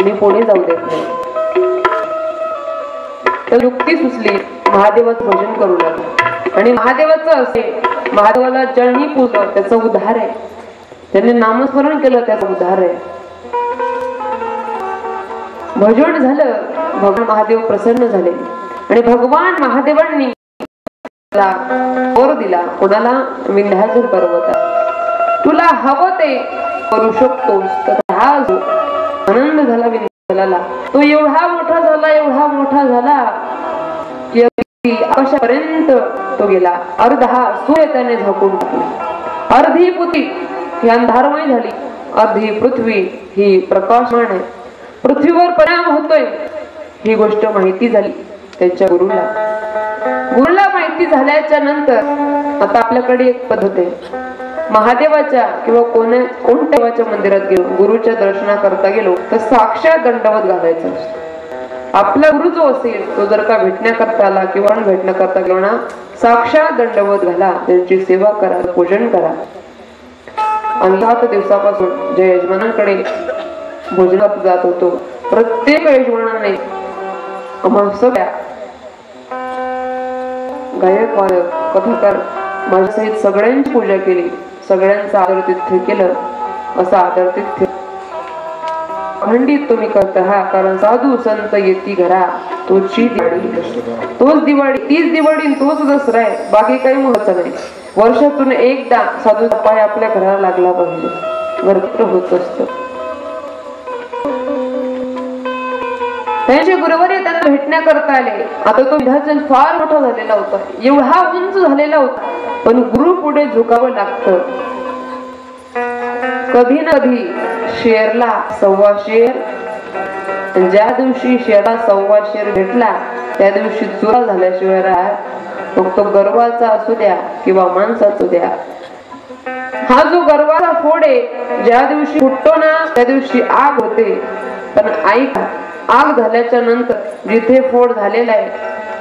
मी पुढे जाऊ देत नाही. तर युक्ती सुचली, महादेवाचं भजन करू लागला. आणि महादेवाचं असे, महादेवाला ज्यांनी पूजलं त्याचं उद्धार आहे, त्यांनी नामस्मरण केलं त्याचं उद्धार आहे. भजन झालं, भगवान महादेव प्रसन्न झाले आणि भगवान महादेवांनी वर दिला. कोणाला? विंध्याचल पर्वतात. तुला हवं ते करू शकतोस. तर हा जो आनंद झाला विंध्याचलाला, तो एवढा मोठा झाला, एवढा मोठा झाला की आकाशापर्यंत तो गेला. अर्धा सूर्य त्याने झाकून टाकला, अर्धी पृथ्वी ही अंधारमय झाली, अर्धी पृथ्वी ही प्रकाशमान आहे. पृथ्वीवर परिणाम होतोय ही गोष्ट माहिती झाली त्यांच्या गुरुला. गुरुला माहिती झाल्याच्या नंतर आता आपल्याकडे एक पद्धत आहे, महादेवाच्या किंवा कोणत्या देवाच्या मंदिरात गेलो, गुरुच्या दर्शनाकरता गेलो तर साक्षात दंडवत घालायचं असतं. आपला गुरु जो असेल तो जर का भेटण्याकरता आला किंवा भेटण्याकरता गेलो ना, साक्षात दंडवत घाला, त्यांची सेवा करा, पूजन करा. आणि 7 दिवसापासून जे यजमानांकडे भोजनात जात होतो, प्रत्येक यजमानाने आम्हाला सगळ्या गायक, वादक, कथाकार माझ्यासहित सगळ्यांची पूजा केली, सगळ्यांचं आदरातिथ्य केलं. असं आदरातिथ्य खंडित तुम्ही करता हा, कारण साधू संत येती घरा तोची दिवाळी, तोच दिवाळी, तीच दिवाळी, तोच दसरा आहे. बाकी काही महत्त्व नाही. वर्षातून एकदा साधूचा पाय आपल्या घराला लागला पाहिजे, गर्भत्र होत असत. त्यांचे गुरुवर्य त्यांना भेटण्याकरता आले. आता तो विंध्याचल फार मोठा झालेला होता, एवढा उंच झालेला होता, पण गुरु पुढे झुकावं लागतं. कधी ना कधी शेरला 1.25 शेर, ज्या दिवशी शेरला 1.25 शेर भेटला त्या दिवशी चुरा झाल्याशिवाय राहत. मग तो गर्वाचा असू द्या किंवा माणसाचा असू द्या, हा जो गर्वाचा फोड आहे, ज्या दिवशी फुटतो ना त्या दिवशी आग होते. पण ऐका, आग झाल्याच्या नंतर जिथे फोड झालेला आहे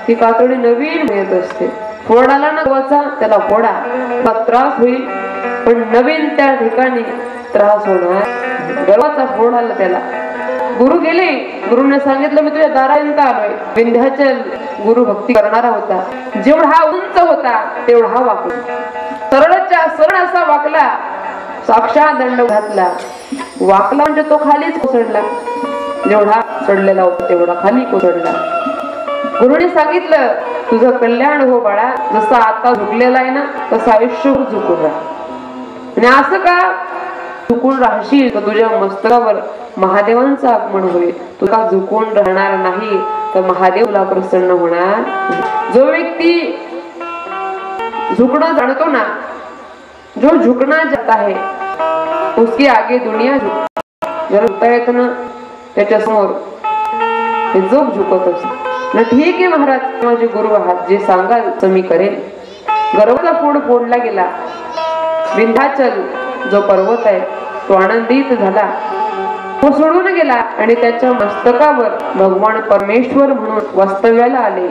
ती कातडी नवीन मिळत असते. फोड आला ना गर्वाचा, त्याला फोडा, त्रास होईल, पण नवीन त्या ठिकाणी त्रास होणार. गर्वाचा फोड आला त्याला. गुरु गेले, गुरुने सांगितलं मी तुझ्या दारापर्यंत आलोय. विंध्याचल गुरु भक्ती करणारा होता, जेवढा उंच होता तेवढा वाकला, सरळच्या सरळ असा वाकला, साक्षात दंड घातला. वाकला म्हणजे तो खालीच कोसळला, जेवढा चढलेला होता तेवढा खाली कोसळला. गुरुने सांगितलं तुझं कल्याण हो बाळा, जसं आता झुकलेला आहे ना तसं आयुष्यभर झुकून राहा. आणि असं का झुकून राहशील तर तुझ्या मस्तकावर महादेवांचं आगमन होईल. तुला झुकून राहणार नाही तर महादेव तुला प्रसन्न होणार. जो व्यक्ती झुकणं जाणतो ना, जो झुकना जाता है उसके आगे दुनिया झुक. जर झुकता येत ना त्याच्या समोर हे जग झुकत असत. ठीक आहे महाराज, माझे गुरु आहात, जे सांगाल तर मी करेन. गर्वाचा फोड फोडला गेला. विंध्याचल जो पर्वत आहे तो आनंदित झाला, तो सोडून गेला आणि त्याच्या मस्तकावर भगवान परमेश्वर म्हणून वास्तव्याला आले.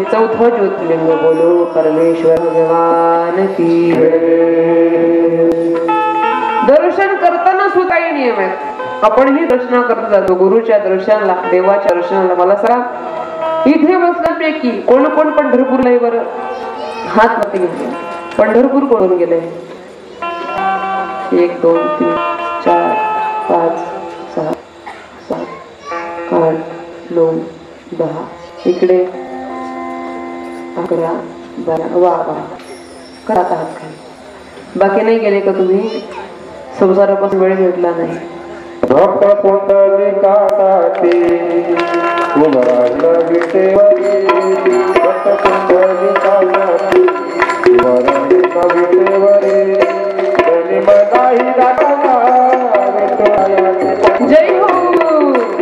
4थं ज्योतिर्लिंग. बोलो परमेश्वर भगवान की. दर्शन करताना सुद्धा काही नियम आहेत. आपणही दर्शन करत जातो, गुरुच्या दर्शनाला, देवाच्या दर्शनाला. मला सांगा, इथे बसल्यापैकी कोण कोण पंढरपूरला बरं हात मध्ये घेतले? पंढरपूर कोण गेले? 1 2 3 4 5 6 7 8 9 10 इकडे 11 12 वा करत आहात खाली. बाकी नाही गेले का तुम्ही? संसारापासून वेळ भेटला नाही.
भक्त पुंडलिकासाठी उमराला विटेवरी भक्त पुंडलिकासाठी उमराला विटेवरी त्यांनी मनाही दाखवला विठुरायाचे
जय हो.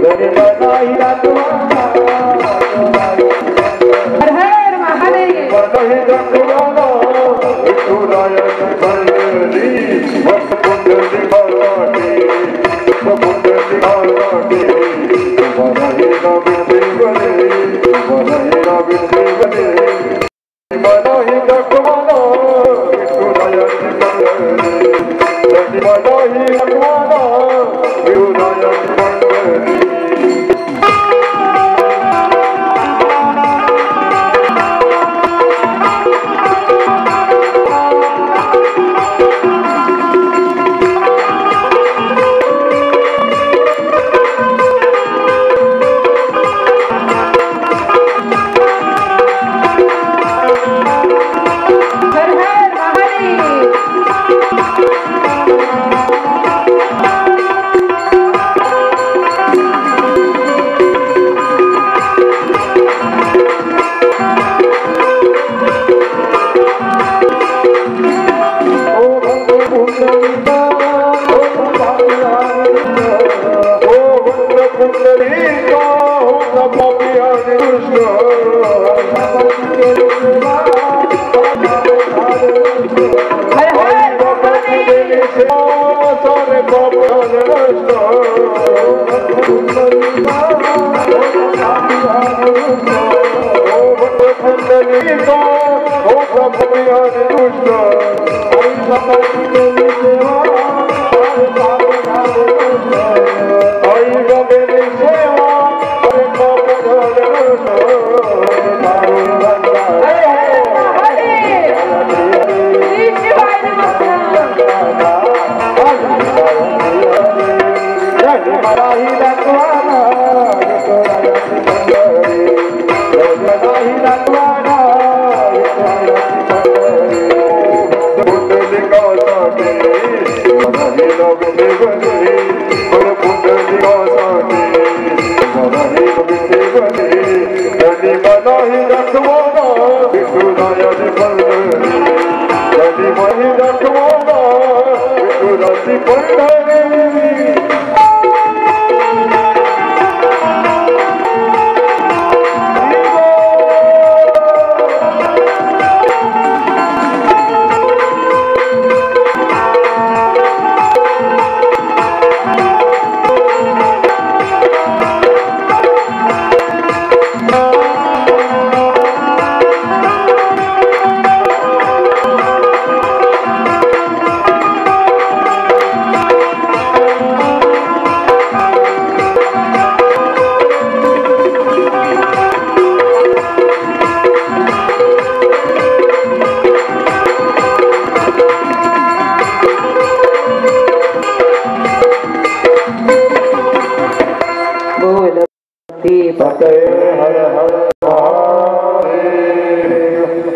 त्यांनी मनाही दाखवला
हर हर महादेव.
मनाही दाखवला विठुरायाचे पंढरी भक्त पुंडलिकासाठी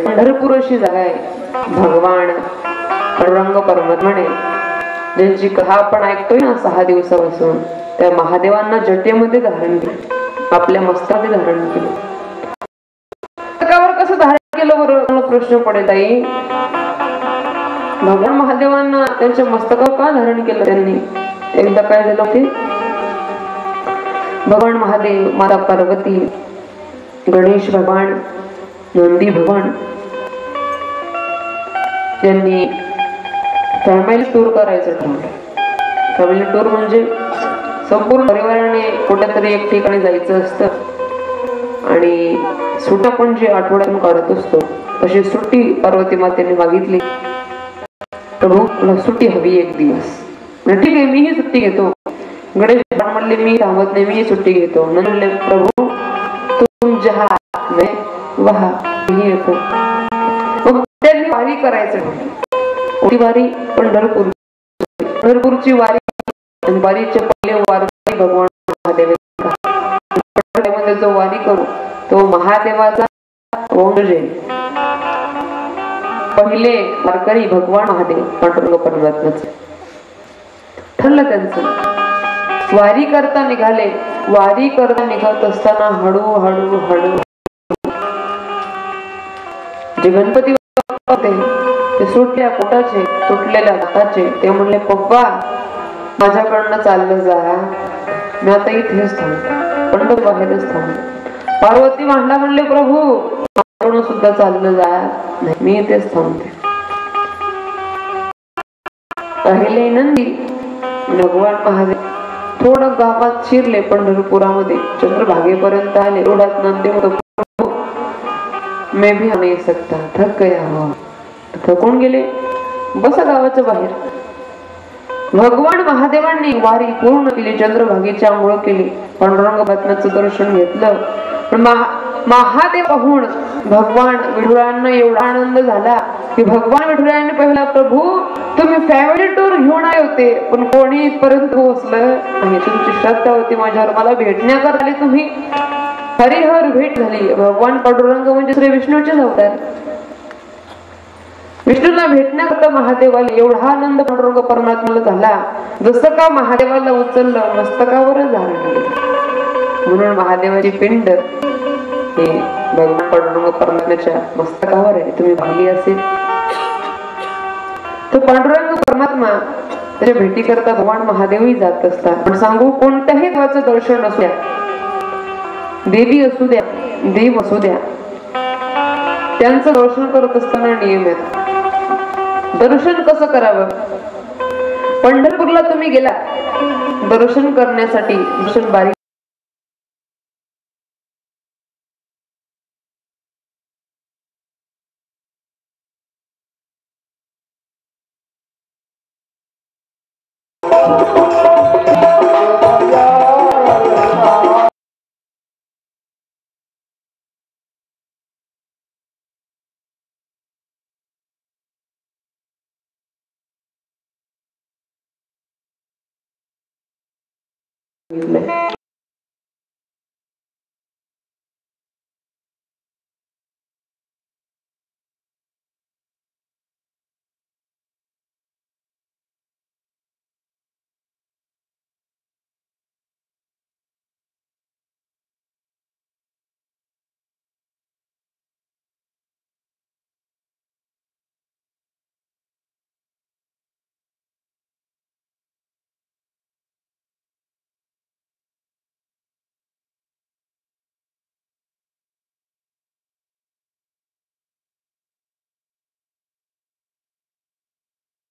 पंढरपूर अशी जागा आहे. भगवान रंग परमात्म्याने ज्यांची कथा आपण ऐकतोय ना 6 दिवसापासून, त्या महादेवांना जटेमध्ये धारण केलं, आपल्या मस्तकामध्ये धारण केलं. मस्तकावर कसं धारण केलं बरं प्रश्न पडेल ताई. भगवान महादेवांना त्यांच्या मस्तकावर का धारण केलं त्यांनी? एकदा काय झालं ते, भगवान महादेव, माता पार्वती, गणेश भगवान, नंदी भगवान यांनी फॅमिली टूर करायचं ठरवलं. फॅमिली टूर म्हणजे संपूर्ण परिवाराने कुठेतरी एक ठिकाणी जायचं असतं आणि सुट्ट्या पण जे आठवड्यातून काढत असतो तशी सुट्टी पार्वती मातेने मागितली. प्रभू मला सुट्टी हवी 1 दिवस. ठीक आहे मीही सुट्टी घेतो. गणेश भगवान म्हणले मी थांबत नाही, मी सुट्टी घेतो. म्हणले प्रभू तुम जहा मैं वहा येतो. त्यांनी वारी करायचं. ती वारी पंढरपूरची वारी. आणि वारीचे पहिले वारकरी भगवान महादेव. मध्ये जो वारी करू तो महादेवाचा वंशज. पहिले वारकरी भगवान महादेव पांडुरंग परमात्म्याचे. ठरलं त्यांचं. वारी करता निघाले. वारी करता निघत असताना हळू जे गणपती होते ते सुटल्या पोटाचे, तुटलेल्या दाताचे. ते म्हणले, पप्पा माझ्याकडनं चाललं जा, मी आता इथेच थांबतो, पंढर बाहेरच थांबतो. पार्वती भांडा म्हणले, प्रभू माझ्याकडून सुद्धा चाललं जा, मी इथेच थांबते. पहिले नंदी भगवान महादेव थोडं गावात शिरले. पंढरपुरामध्ये चंद्रभागेपर्यंत आले. एवढ्यात नंदी होतो, मैं भी नहीं सकता, थक गया हो. थकून गेले. बसा गावाच्या बाहेर. भगवान महादेवांनी वारी पूर्ण केली. चंद्रभागेची आंघोळ केली. पांडुरंग बातम्याचं दर्शन घेतलं. पण महादेव पाहून भगवान विठुरायांना एवढा आनंद झाला की भगवान विठुरायांनी पहिला, प्रभू तुम्ही फॅमिली टूर घेऊन आले होते पण कोणी इथपर्यंत पोहोचलं आणि तुमची श्रद्धा होती माझ्यावर, मला भेटण्याकरता आले तुम्ही. हरिहर भेट झाली. भगवान पांडुरंग म्हणजे श्री विष्णूचे अवतार. विष्णूला भेटण्याकरता महादेवाला एवढा आनंद पांडुरंग परमात्म्याला झाला जसं का महादेवाला उचललं मस्तकावरच धारण केलं. म्हणून महादेवाची पिंड हे भगवान पांडुरंग परमात्म्याच्या मस्तकावर आहे. तुम्ही पाहिली असेल तर पांडुरंग परमात्मा त्याच्या भेटी करता भगवान महादेवही जात असतात. पण सांगू, कोणत्याही देवाचं दर्शन असू द्या, देवी असू द्या, देव असू द्या, त्यांचं दर्शन करत असताना नियम आहेत. दर्शन कसं करावं? पंढरपूरला तुम्ही गेला दर्शन करण्यासाठी, दर्शन बारी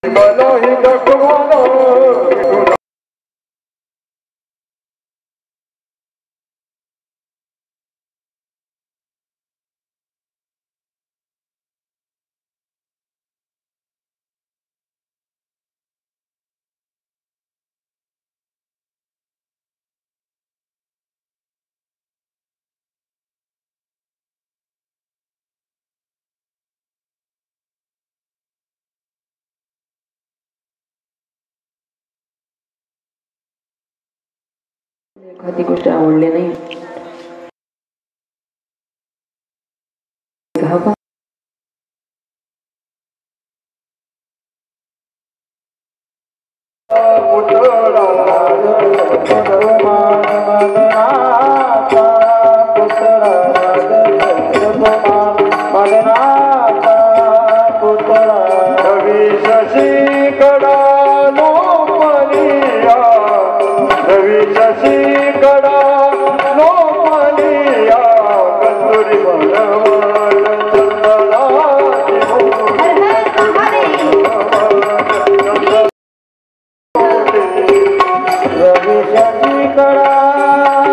मलाही दाखवाना
एखादी गोष्ट आवडली नाही
रवी शशिकळा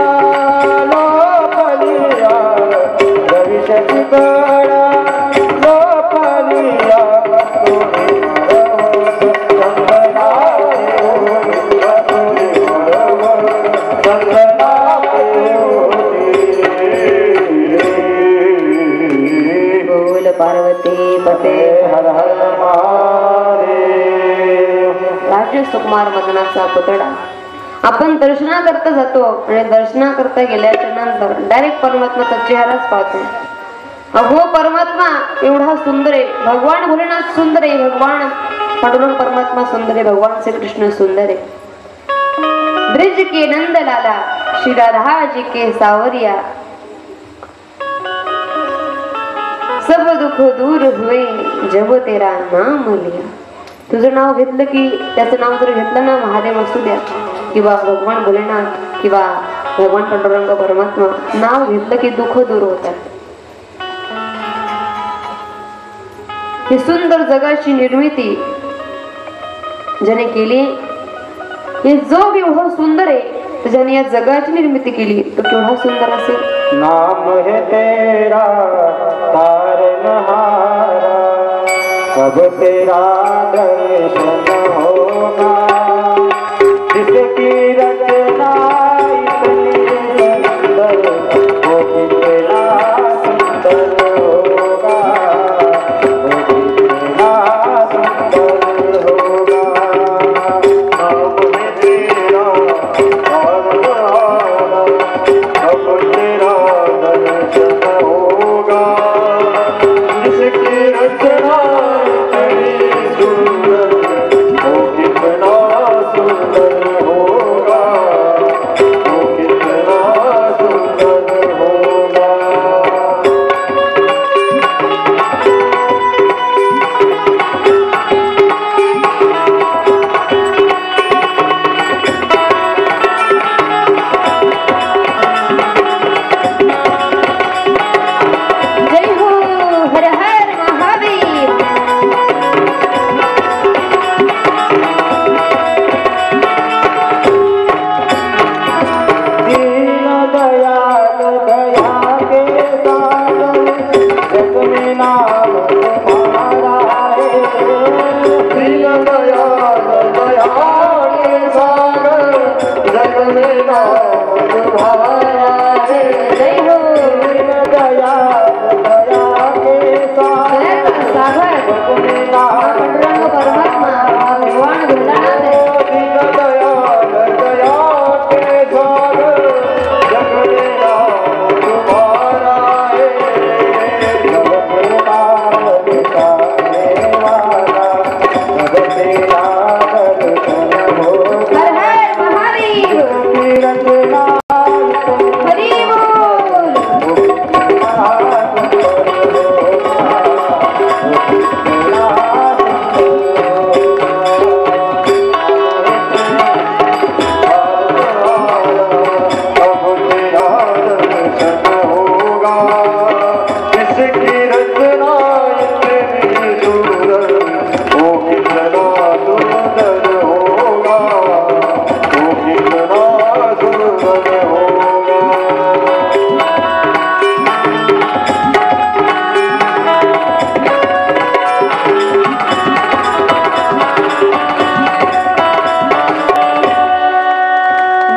राज्य सुकुमार मदनाचा पुतळा. आपण दर्शना करता जातो आणि दर्शना करता गेल्याच्या नंतर डायरेक्ट परमात्माचा चेहराच पाहतो. अहो परमात्मा एवढा सुंदर आहे, भगवान भोलेनाथ सुंदर आहे, भगवान पांडुरंग परमात्मा सुंदर आहे, भगवान श्री कृष्ण सुंदर है. ब्रिज के नंद लाला श्री राधा जी के सावरिया, सब दुख दूर हुए जब तेरा नाम लिया. तुझं नाव घेतलं की, त्याचं नाव जर घेतलं ना, महादेव असू द्या किंवा भगवान भोलेनाथ किंवा भगवान पांडुरंग परमात्मा, नाव घेतलं की दुःख दूर होतात. ही सुंदर जगाची निर्मिती ज्याने केली, हे जो एवढा सुंदर आहे ज्याने या जगाची निर्मिती केली तो केवढा सुंदर असेल.
नाम है तेरा तारनहारा, कब तेरा दर्शन होगा, जिसकी रचना इतनी सुंदर वो कितना सुंदर होगा, वो कितना सुंदर होगा.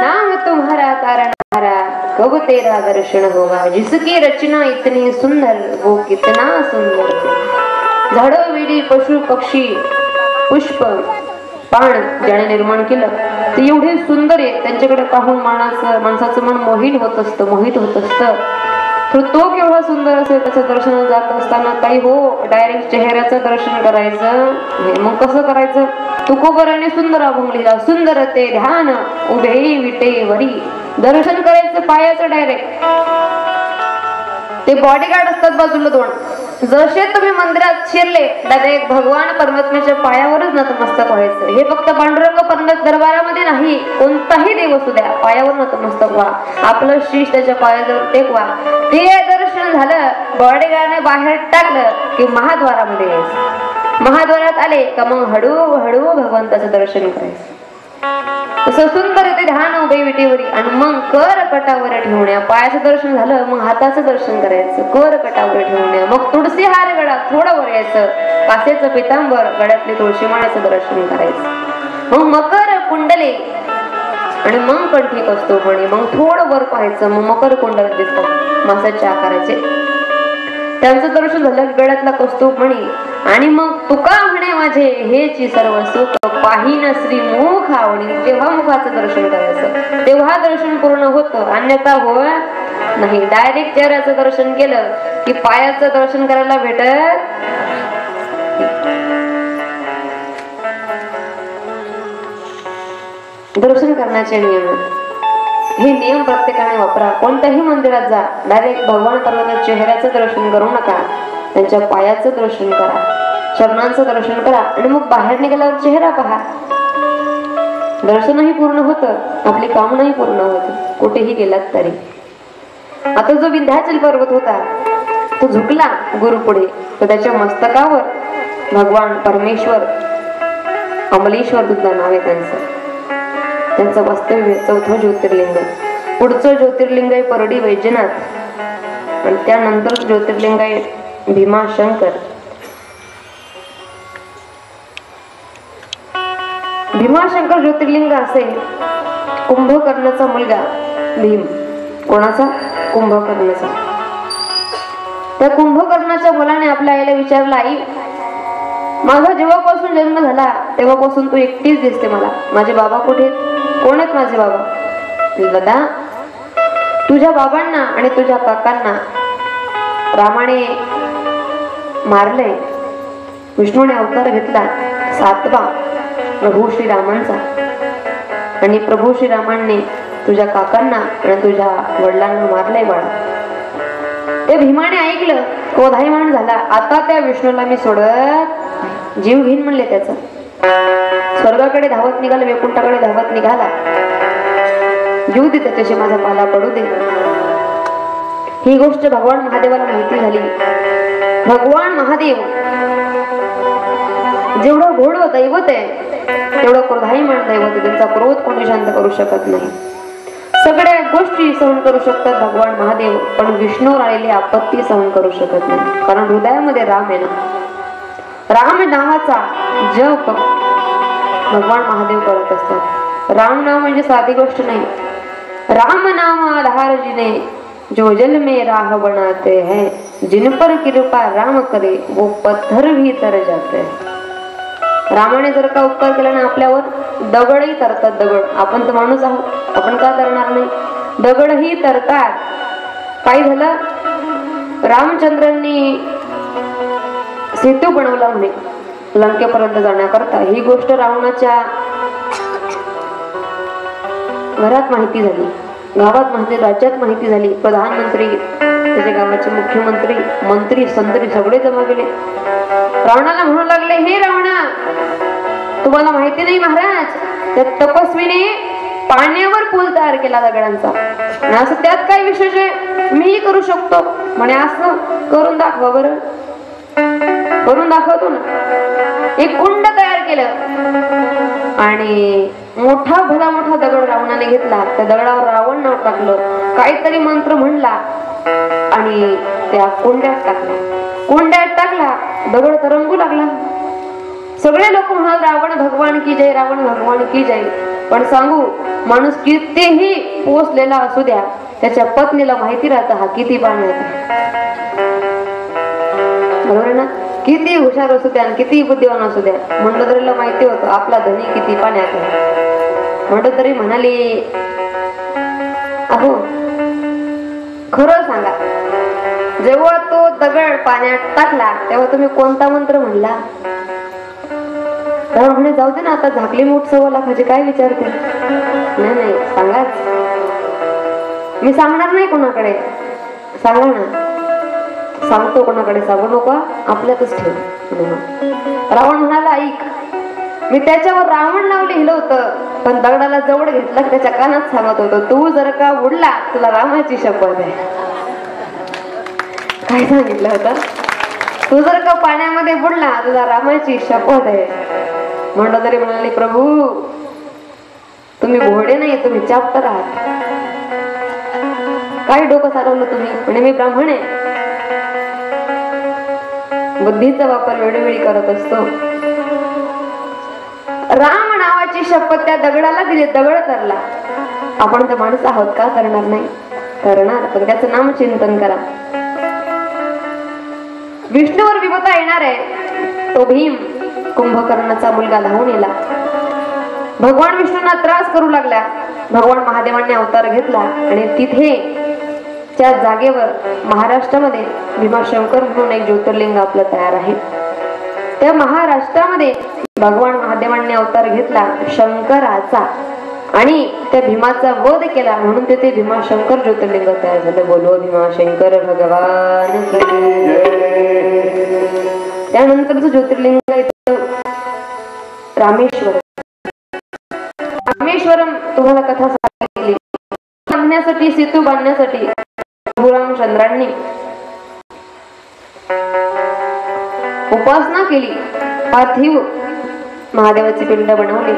नाम है तेरा तारनहारा, कब तेरा दर्शन होगा, जिसकी रचना
तेरा दर्शन होगा, जिसकी रचना इतनी सुंदर वो कितना सुंदर. झाडं वेली पशु पक्षी पुष्प पाण ज्याने निर्माण केलं ते एवढे सुंदर आहे, त्यांच्याकडे पाहून माणसाचं मन मोहित होत असतं. तर तो केवढा सुंदर असेल, त्याचं दर्शन जात असताना काही हो डायरेक्ट चेहऱ्याचं दर्शन करायचं. मग कसं करायचं? तुकोबराने सुंदर अभंग लिहिला, सुंदर ते ध्यान उभे विटे वरी. दर्शन करायचं पायाचं डायरेक्ट. ते बॉडीगार्ड असतात बाजूला दोन, जसे तुम्ही मंदिरात शिरले डायरेक्ट भगवान परमात्म्याच्या पायावरच नतमस्तक व्हायचं. हे फक्त पांडुरंग परमात्मा दरबारामध्ये नाही, कोणताही देव असू द्या पायावर नतमस्तक व्हा, आपलं शीश त्याच्या पायाजवळ टेकवा. ते दर्शन झालं, बॉडीगार्डने बाहेर टाकलं की महाद्वारामध्ये यायचं. महाद्वारात आले का मग हळूहळू भगवंताचं दर्शन करायचं. तसं सुंदर ते ध्यान उभे विटेवरी. आणि मग कर कटावर ठेवण्या, पायाचं दर्शन झालं मग हाताचं दर्शन करायचं, कर कटावर ठेवण्या. मग तुळशी हार गळ्यात थोडं वर यायचं, कासेचं पितांबर गळ्यातले तुळशी माळ्याचं दर्शन करायचं. मग मकर कुंडले आणि मग कंठीक असतो म्हणे, मग थोडं वर पाहायचं, मग मकर कुंडल दिसतात मासाच्या आकाराचे. त्यांचं दर्शन झालं गळ्यातला कौस्तुभ म्हणे आणि मग तुका म्हणे माझे हेची सर्व सुख पाहिन श्री मुख आवडी. जेव्हा मुखाचं दर्शन करायचं तेव्हा दर्शन पूर्ण होतं, अन्यथा होय नाही. डायरेक्ट चेहऱ्याचं दर्शन केलं की पायाचं दर्शन करायला भेटत. दर्शन करण्याचे नियम, हे नियम प्रत्येकाने वापरा. कोणत्याही मंदिरात जा, डायरेक्ट भगवान परमात्म्याच्या चेहऱ्याचं दर्शन करू नका, त्यांच्या पायाचं दर्शन करा, चरणांचं दर्शन करा आणि मग बाहेर निघाल्यावर चेहरा पहा. दर्शनही पूर्ण होतं, आपली कामनाही पूर्ण होते कुठेही गेलात तरी. आता जो विंध्याचल पर्वत होता तो झुकला गुरु पुढे, तर त्याच्या मस्तकावर भगवान परमेश्वर अमलेश्वर दुसरा नाव आहे त्यांचं वास्तव्य. चौथं ज्योतिर्लिंग. पुढचं ज्योतिर्लिंग आहे परडी वैजनाथ आणि त्यानंतर ज्योतिर्लिंग आहे भीमाशंकर. भीमाशंकर ज्योतिर्लिंग असे कुंभकर्णाचा मुलगा भीम. कोणाचा? कुंभकर्णाचा. त्या कुंभकर्णाच्या मुलाने आपल्या आईला विचारलं, आई माझा जेव्हापासून जन्म झाला तेव्हापासून तू एकटीच दिसते मला, माझे बाबा कुठे? कोण आहेत माझे बाबा? दादा तुझ्या बाबांना आणि तुझ्या काकांना रामाने मारले. विष्णूने अवतार घेतला 7वा प्रभू श्रीरामांचा आणि प्रभू श्रीरामांनी तुझ्या काकांना आणि तुझ्या वडिलांना मारलंय बाळा. ते भीमाने ऐकलं, क्रोधायमान झाला. आता त्या विष्णूला मी सोडत जीव घेईन म्हणले. त्याचा स्वर्गाकडे धावत निघाला, वैकुंठाकडे धावत निघाला. जीव दे त्याच्याशी, माझा पाला पडू दे. ही गोष्ट भगवान महादेवाला माहिती झाली. भगवान महादेव जेवढं घोड दैवत आहे तेवढं क्रोधायमान दैवत आहे. त्यांचा क्रोध कोणी शांत करू शकत नाही. सगळ्या गोष्टी सहन करू शकतात भगवान महादेव, पण विष्णूवर आलेली आपत्ती सहन करू शकत नाही. कारण हृदयामध्ये राम आहे ना. राम नावाचा जप भगवान महादेव करत असतात. राम नाम म्हणजे साधी गोष्ट नाही. राम नाम आधार जिने जो जल में राह बनाते हैं, जिन पर कृपा राम करे वो पत्थर भी तर जाते हैं. रामाने जर का उपकार केला ना आपल्यावर, दगडही तरतात. दगड, आपण तर माणूस आहोत, आपण का तरणार नाही? दगडही तरतात. काय झालं? रामचंद्रांनी सेतू बनवला म्हणे लंकेपर्यंत जाण्याकरता. ही गोष्ट रावणाच्या घरात माहिती झाली, गावात माहिती, राज्यात माहिती झाली. प्रधानमंत्री, त्याच्या गावाचे मुख्यमंत्री, मंत्री, संत्री सगळे जमा केले. रावणाला म्हणू लागले, हे रावणा तुम्हाला माहिती नाही महाराज, त्या तपस्वीने पाण्यावर पूल तयार केला दगडांचा. असं त्यात काय विशेष आहे? मीही करू शकतो म्हणे. असं करून दाखवा बरं. करून दाखवतो ना. एक कुंड तयार केलं आणि मोठा भला मोठा दगड रावणाने घेतला. त्या दगडावर रावण नाव टाकलं, काहीतरी मंत्र म्हणला आणि त्या कुंड्यात टाकला. कुंड्यात टाकला, दगड तरंगू लागला. सगळे लोक म्हणाल रावण भगवान की जय, रावण भगवान की जय. पण सांगू, माणूस कितीही पोचलेला असू द्या, त्याच्या पत्नीला माहिती राहतं हा किती पाण्यात आहे. बरोबर ना? किती हुशार असू द्या, किती बुद्धिवान असू द्या, म्हणलं तरीला माहिती होतं आपला धनी किती पाण्यात आहे. म्हणलं तरी म्हणाली, अहो खरं सांगा, जेव्हा तो दगड पाण्यात टाकला तेव्हा तुम्ही कोणता मंत्र म्हणला? तर म्हणे जाऊ दे ना, आता झाकली मूठ 1.25 लाखाची, काय विचारते? नाही नाही सांगाच. मी सांगणार नाही कोणाकडे. सांगा ना. सांगतो कोणाकडे सांगू नको, आपल्यातच ठेव. रावण म्हणाला, ऐक, मी त्याच्यावर रावण नाव लिहिलं होतं, पण दगडाला जवळ घेतला त्याच्या कानात सांगत होतो, तू जर का उडला तुला रामाची शपथ आहे. काय सांगितलं होतं? तू जर का पाण्यामध्ये बुडला तुला रामाची शपथ आहे. म्हणलं तरी म्हणाली, प्रभू तुम्ही घोडे नाही, तुम्ही चाप्टर आहात. काय डोकं चालवलं तुम्ही? म्हणे मी ब्राह्मण आहे. बुद्धीचा वापर वेळोवेळी करत असतो. राम नावाची शपथ त्या दगडाला दिली, दगड तरला. आपण तर माणूस आहोत, का करणार नाही? करणार, पण त्याचं नाम चिंतन करा. विष्णूवर विपदा येणार आहे, तो भीम कुंभकर्णाचा मुलगा धावून येला. भगवान विष्णूंना त्रास करू लागला. भगवान महादेवांनी अवतार घेतला आणि तिथे त्या जागेवर महाराष्ट्रामध्ये भीमाशंकर म्हणून एक ज्योतिर्लिंग आपलं तयार आहे. त्या महाराष्ट्रामध्ये भगवान महादेवांनी अवतार घेतला शंकराचा आणि त्या भीमाचा वध केला म्हणून तिथे भीमाशंकर ज्योतिर्लिंग तयार झालं. बोलो भीमाशंकर भगवान की जय. त्यानंतरचं ज्योतिर्लिंग रामेश्वर. रामेश्वरम तुम्हाला कथा सांगितली. बांधण्यासाठी सेतू बांधण्यासाठी प्रभुरामचंद्रांनी उपासना केली. पार्थिव महादेवाची पिंड बनवली,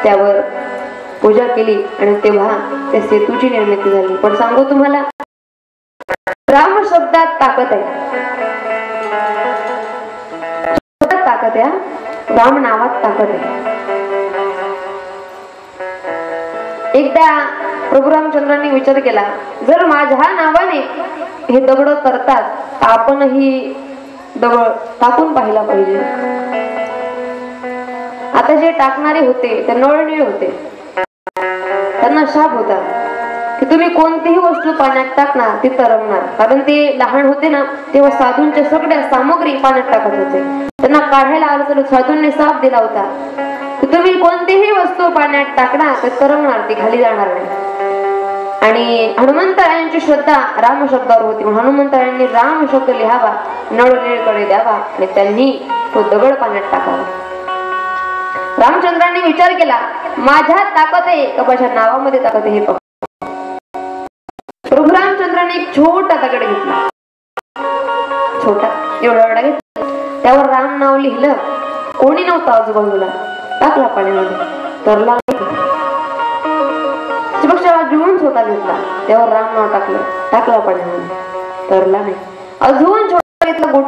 त्यावर पूजा केली आणि तेव्हा त्या सेतूची निर्मिती झाली. पण सांगू तुम्हाला, राम शब्दात ताकद आहे. शब्दात ताकद आहे, राम नावात ताकद आहे. एकदा प्रभू रामचंद्रांनी विचार केला, जर माझ्या नावाने हे दगड करतात तर आपणही दगड टाकून पाहिला पाहिजे. आता जे टाकणारे होते ते नळनिळ होते. त्यांना शाप होता की तुम्ही कोणतीही वस्तू पाण्यात टाकणार ती तरंगणार. कारण ते लहान होते ना तेव्हा साधूंच्या सगळ्या सामग्री पाण्यात टाकत होते. त्यांना काढायला आलं तर साधूंनी शाप दिला होता की तुम्ही कोणतीही वस्तू पाण्यात टाकणार तर तरंगणार, ती खाली जाणार नाही. आणि हनुमंतरायांची श्रद्धा राम शब्दावर होती. हनुमंतरायांनी राम शब्द लिहावा, नळनिळकडे द्यावा आणि त्यांनी तो दगड पाण्यात टाकावा. रामचंद्रांनी विचार केला, माझ्यात ताकद आहे का माझ्या नावामध्ये ताकद आहे हे पाहू. प्रभू रामचंद्रांनी एक छोटा दगड घेतला, छोटा एवढा घेतला, त्यावर राम नाव लिहिलं. कोणी नव्हतं आजूबाजूला, टाकला पाण्यामध्ये, तरला अजून छोटा घेतला, त्यावर राम नाव टाकला पाण्यामध्ये, तरला नाही. अजून छोटा घेतला,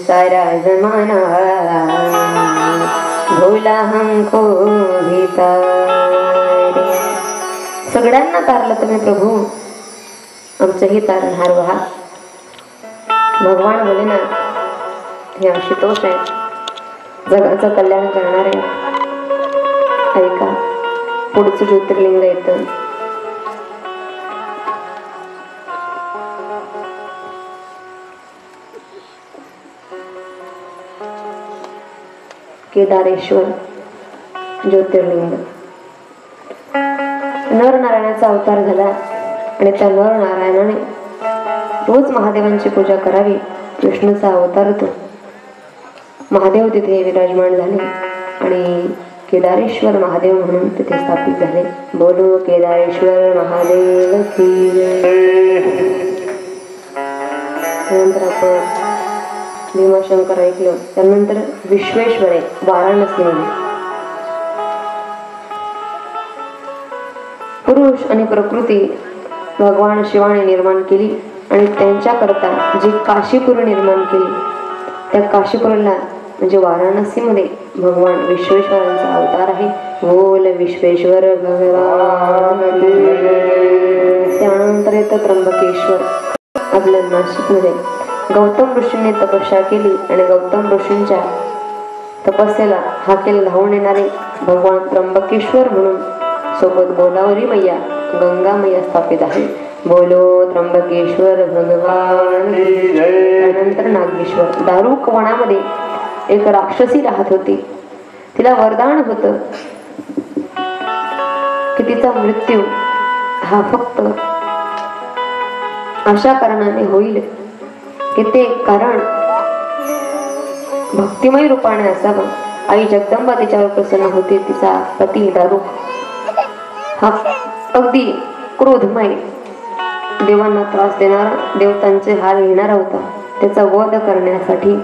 सारा जमाना भोला हमको भी तारे. सगळ्यांना तारलं तुम्ही प्रभू, आमचंही तारणहार व्हा. भगवान बोले ना, हे आशुतोष आहे, जगाचं कल्याण करणारे. ऐका, पुढचं ज्योतिर्लिंग येतं. केदारेश्वर ज्योतिर्लिंग. नरनारायणाचा अवतार झाला आणि त्या नरनारायणाने रोज महादेवांची पूजा करावी. विष्णूचा अवतार तो. महादेव तिथे विराजमान झाले आणि केदारेश्वर महादेव म्हणून तिथे स्थापित झाले. बोलो केदारेश्वर महादेव की जय. नंतर आपण भीमाशंकर ऐकलं. त्यानंतर विश्वेश्वर आहे वाराणसीमध्ये. पुरुष आणि प्रकृती भगवान शिवाने निर्माण केली आणि त्यांच्याकरता जी काशीपुर निर्माण केली, त्या काशीपुरला म्हणजे वाराणसीमध्ये भगवान विश्वेश्वरांचा अवतार आहे. बोल विश्वेश्वर भगवान. त्यानंतर येतं त्र्यंबकेश्वर आपल्या नाशिकमध्ये. गौतम ऋषींनी तपस्या केली आणि गौतम ऋषींच्या तपस्येला हाकेला धावून येणारे भगवान त्र्यंबकेश्वर म्हणून सोबत गोदावरी मैया, गंगा मैया स्थापित आहे. बोलो त्र्यंबकेश्वर भगवान. त्यानंतर नागेश्वर. दारुक वनामध्ये एक राक्षसी राहत होती. तिला वरदान होतं की तिचा मृत्यू हा फक्त अशा कारणाने होईल की ते कारण भक्तिमय रूपाने असावं. आई जगदंबा तिच्यावर प्रसन्न होती. तिचा पती दारुक हा अगदी क्रोधमय, देवांना त्रास देणारा, देवतांचे हाल घेणारा होता. त्याचा वध करण्यासाठी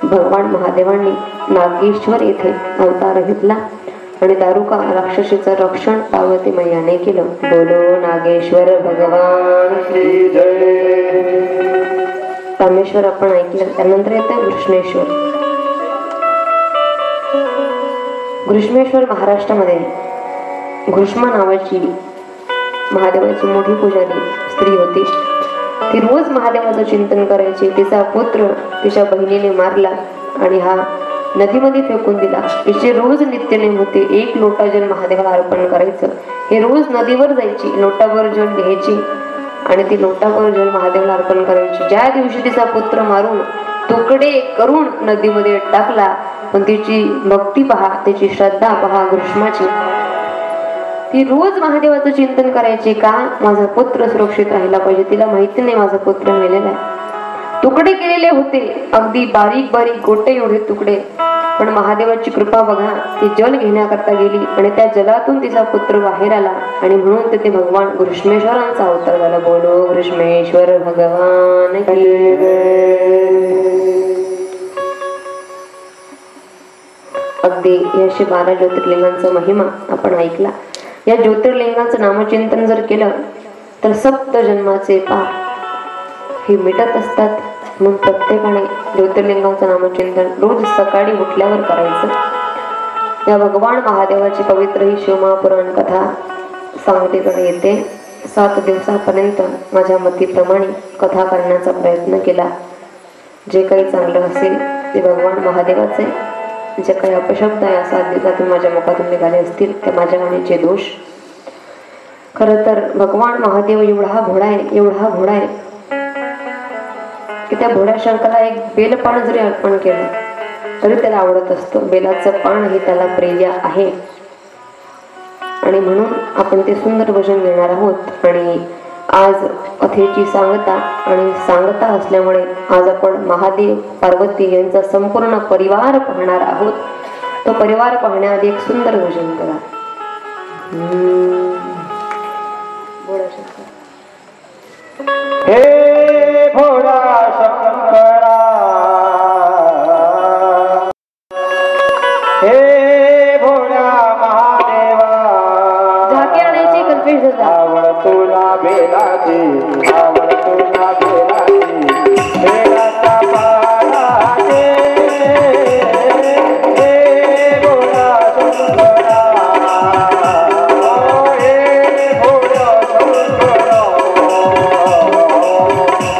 भगवान महादेवांनी नागेश्वर येथे अवतार घेतला आणि दारुका राक्षसीचं रक्षण पार्वती मैयाने केलं. बोलो नागेश्वर भगवान की जय. रामेश्वर आपण ऐकलं. त्यानंतर येतं घृष्णेश्वर. घृष्णेश्वर महाराष्ट्रामध्ये. घृष्मा नावाची महादेवाची मोठी पुजारी स्त्री होती. ती रोज महादेवाचं चिंतन करायची. तिचा पुत्र तिच्या बहिणीने मारला आणि हा नदीमध्ये फेकून दिला. तिचे रोज नित्यनेम होते. 1 लोटा जल महादेवाला अर्पण करायचं. हे रोज नदीवर जायची, लोटाभर जल घ्यायची आणि ती लोटाभर जल महादेवाला अर्पण करायची. ज्या दिवशी तिचा पुत्र मारून तुकडे करून नदीमध्ये टाकला, पण तिची भक्ती पहा, तिची श्रद्धा पहा घृष्माची. ती रोज महादेवाचं चिंतन करायची का माझा पुत्र सुरक्षित राहिला पाहिजे. तिला माहिती नाही माझा पुत्र मेलेला आहे. तुकडे केलेले होते, अगदी बारीक बारीक गोटे एवढे तुकडे, पण महादेवाची कृपा बघा, ती जल घेण्याकरता गेली आणि त्या जलातून तिचा पुत्र बाहेर आला आणि म्हणून तिथे भगवान घृष्मेश्वरांचा अवतार झाला. बोलो घृष्मेश्वर भगवान की जय. अगदी हे असे 12 ज्योतिर्लिंगांचा महिमा आपण ऐकला. या ज्योतिर्लिंगांचं नामचिंतन जर केलं तर 7 जन्माचे पाप हे मिटत असतात. म्हणून प्रत्येकाने ज्योतिर्लिंगांचं नामचिंतन रोज सकाळी उठल्यावर करायचं. या भगवान महादेवाची पवित्र ही शिवमहापुराण कथा सांगतेकडे येते. 7 दिवसापर्यंत माझ्या मतीप्रमाणे कथा करण्याचा प्रयत्न केला. जे काही चांगलं असेल ते भगवान महादेवाचे, जे काही अपशब्द या 7 दिवसातून माझ्या मुखातून निघाले असतील ते माझ्या वाणीचे दोष. खरं तर भगवान महादेव एवढा घोडा आहे की त्या भोळ्या शंकराला एक बेलपान जरी अर्पण केलं तरी त्याला आवडत असतं. बेलाचं पान हे त्याला प्रिय आहे आणि म्हणून आपण ते सुंदर भजन घेणार आहोत. आणि आज कथेची सांगता असल्यामुळे आज आपण महादेव पार्वती यांचा संपूर्ण परिवार पाहणार आहोत. तो परिवार पाहण्याआधी एक सुंदर भजन करा.
हे भोळा शंकरा, हे भोळा महादेवा,
झाके आणायची कल्पेश दादा.
आवड तुला बेलाची, आवड तुला बेलाची, बेलाचा पाडाचे. हे भोळा शंकरा, हे भोळा शंकरा,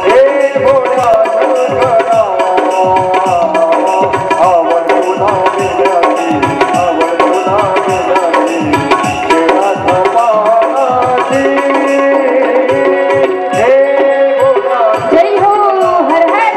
हे भोळा शंकरा, आवड तुला बेलाची, आवड तुला बेलाची, बेलाचा पाडाचे. हे भोळा
जय हो, हर हर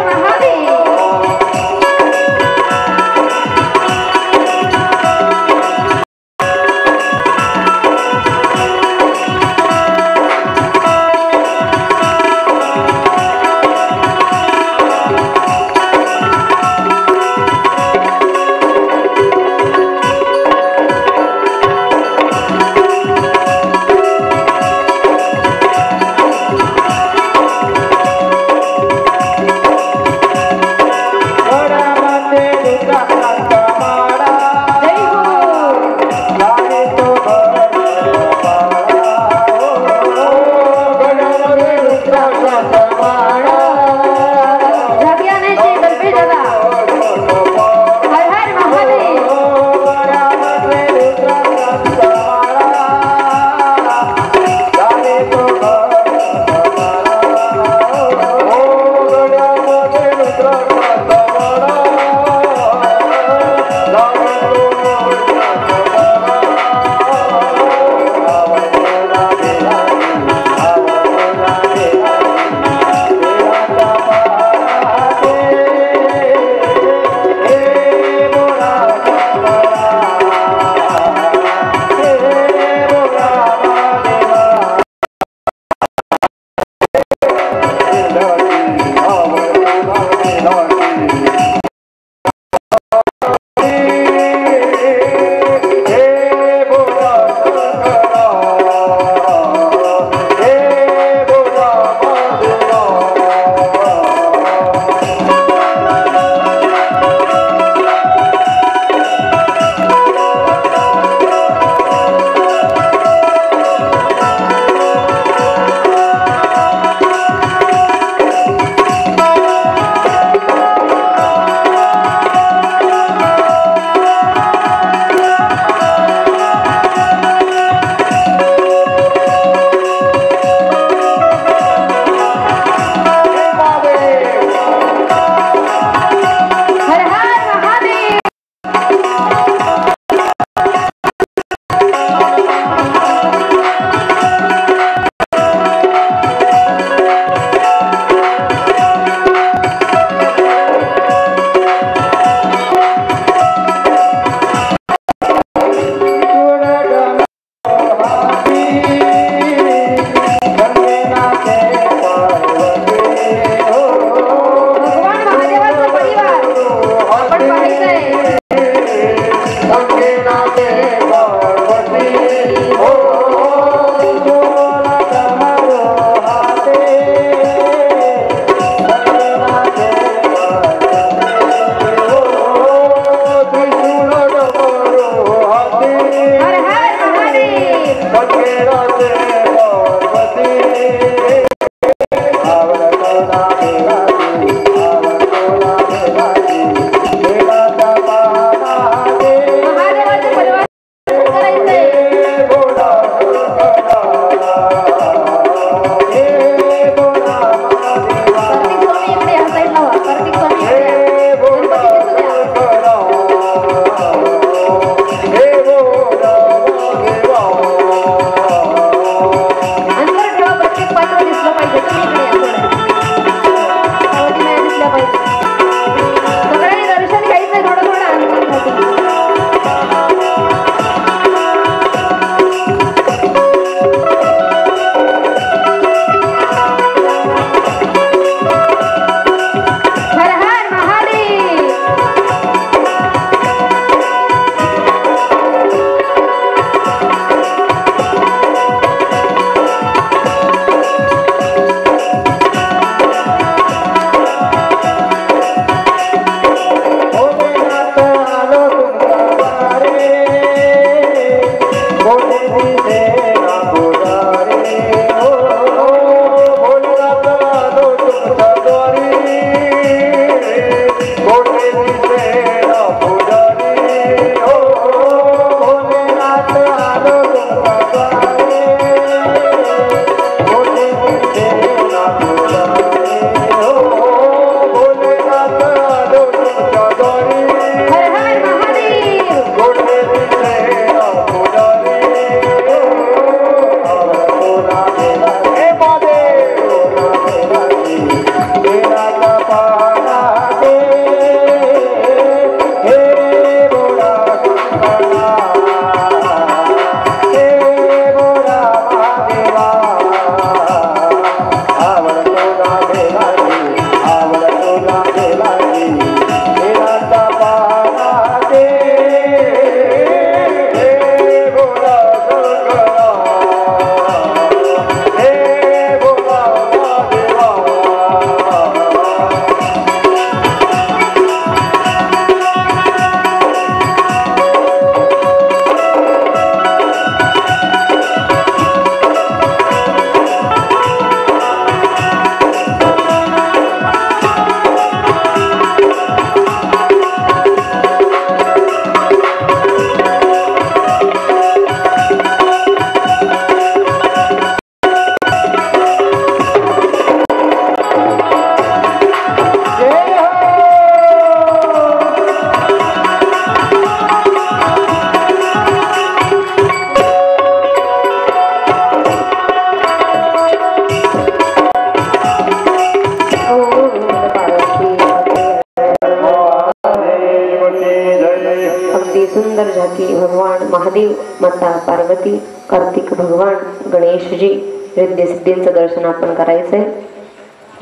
महादेव, माता पार्वती, कार्तिक भगवान, गणेशजी, रिद्धी सिद्धींचं दर्शन आपण करायचंय.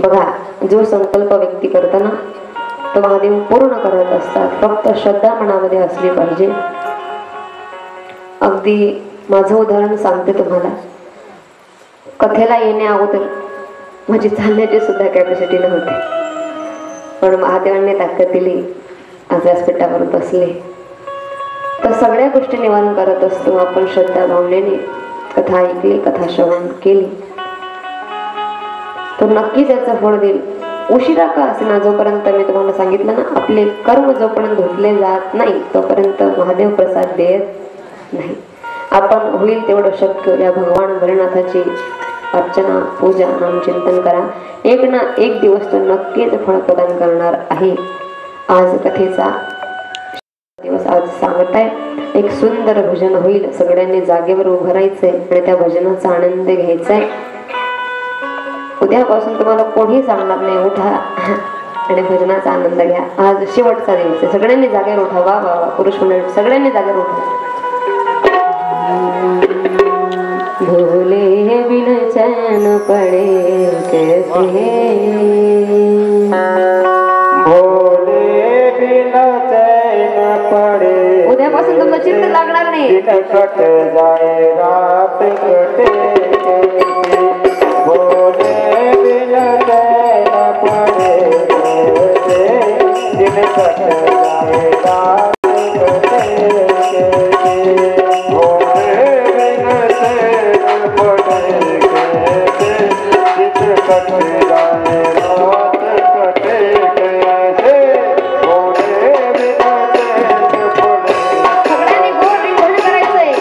बघा, जो संकल्प व्यक्ती करताना तो महादेव पूर्ण करत असतात. फक्त श्रद्धा मनामध्ये असली पाहिजे. अगदी माझं उदाहरण सांगते तुम्हाला. कथेला येण्या अगोदर माझी चालण्याची सुद्धा कॅपॅसिटी नव्हती, पण महादेवांनी ताकद दिली. आज व्यासपीठावर बसले तर सगळ्या गोष्टी निवारण करत असतो आपण श्रद्धा भावनेने. कथा ऐकली, कथा श्रवण केली तो नक्कीच याचं फळ देईल. उशिरा का असेना, जोपर्यंत मी तुम्हाला सांगितलं ना, आपले कर्म जोपर्यंत धुतले जात नाही तोपर्यंत महादेव प्रसाद देत नाही. आपण होईल तेवढं शक्य या भगवान भोलेनाथाची अर्चना, पूजा, नामचिंतन करा. एक ना एक दिवस तो नक्कीच फळ प्रदान करणार आहे. आज कथेचा दिवस आज सांगत आहे. एक सुंदर भजन होईल. सगळ्यांनी जागेवर उभं राहायचंय आणि त्या भजनाचा आनंद घ्यायचा आहे. उद्यापासून तुम्हाला कोणी सांगणार नाही, उठा आणि भजनाचा आनंद घ्या. आज शेवटचा दिवस आहे. सगळ्यांनी जागेवर उठा. वा वा वा, पुरुष मंडळी सगळ्यांनी जागेवर उठा. भोले बिन चैन पडे कैसे,
भोले बिन चैन पडे.
उद्यापासून तुमचं चित्त लागणार नाही.
कट जाए रात कटे, भोले बिन चैन पडे दिन कट जाए रात कटे. भोले बिन चैन पडे दिन कट जाए रात कटे कैसे. भोले बिन चैन पडे
सगळ्यांनी गोड रिंगण करायचंय.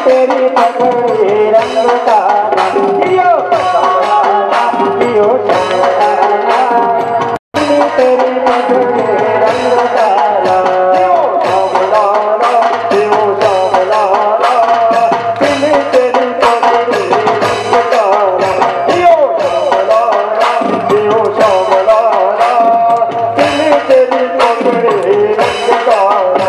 तेरी पगड़ी रंग काला जियो श्यामलाला जियो श्यामलाला तेरी पगड़ी रंग काला जियो श्यामलाला जियो श्यामलाला तेरी पगड़ी रंग काला जियो श्यामलाला जियो श्यामलाला तेरी पगड़ी रंग काला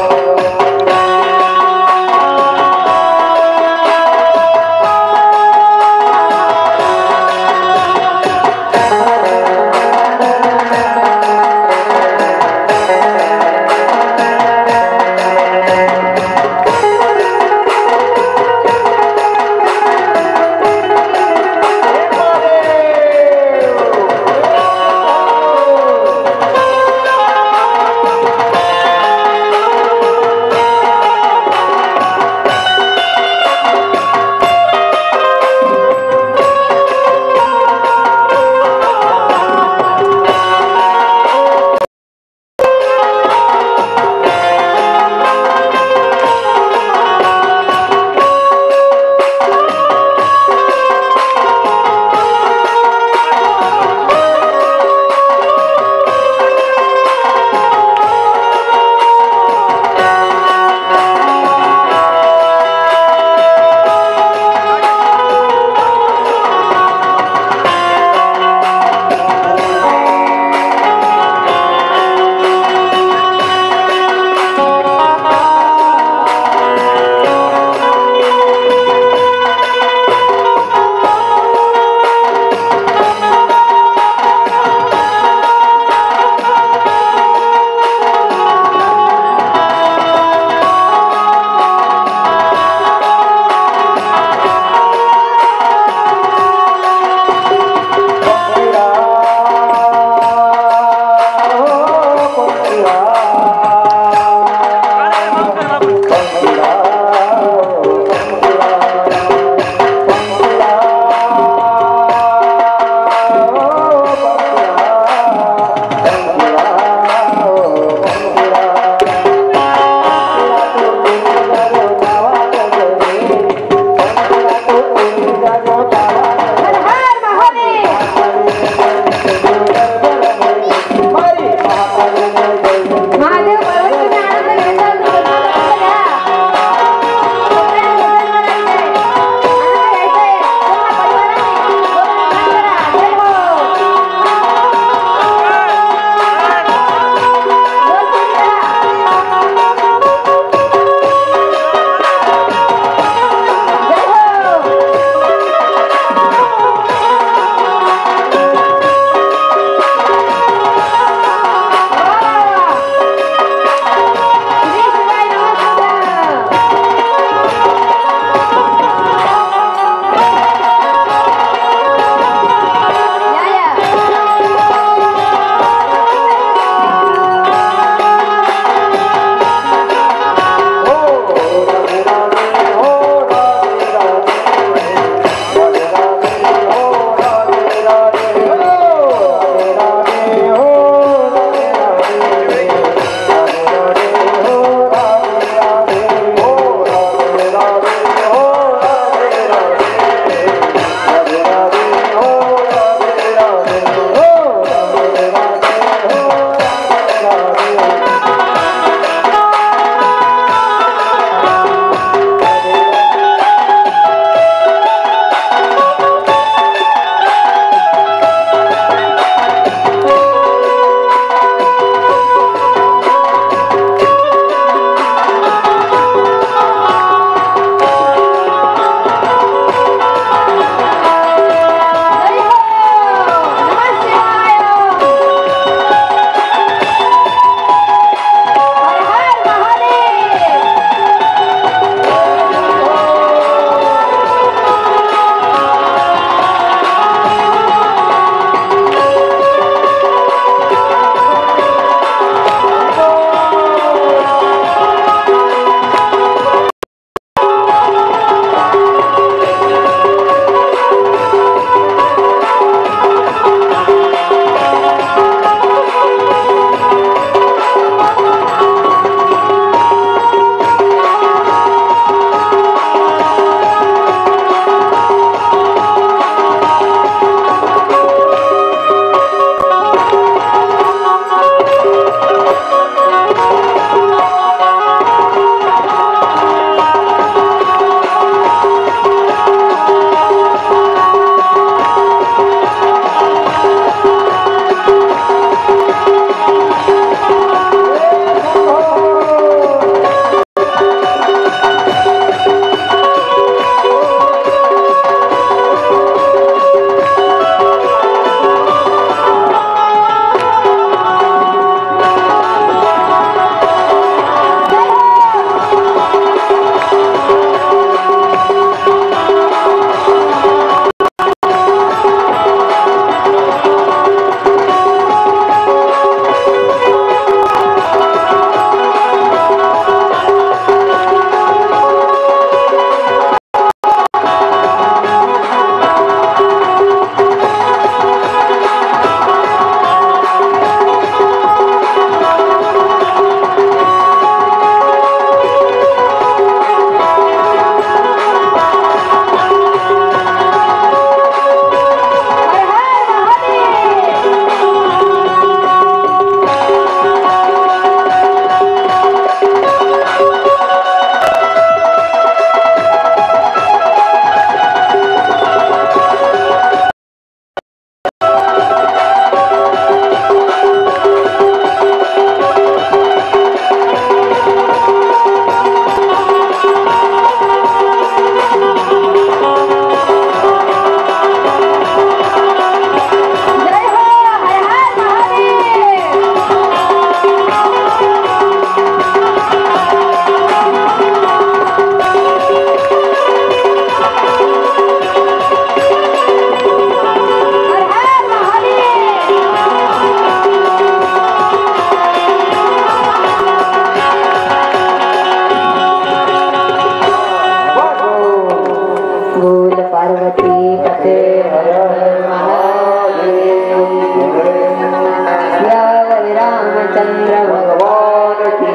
रामचंद्र भगवान की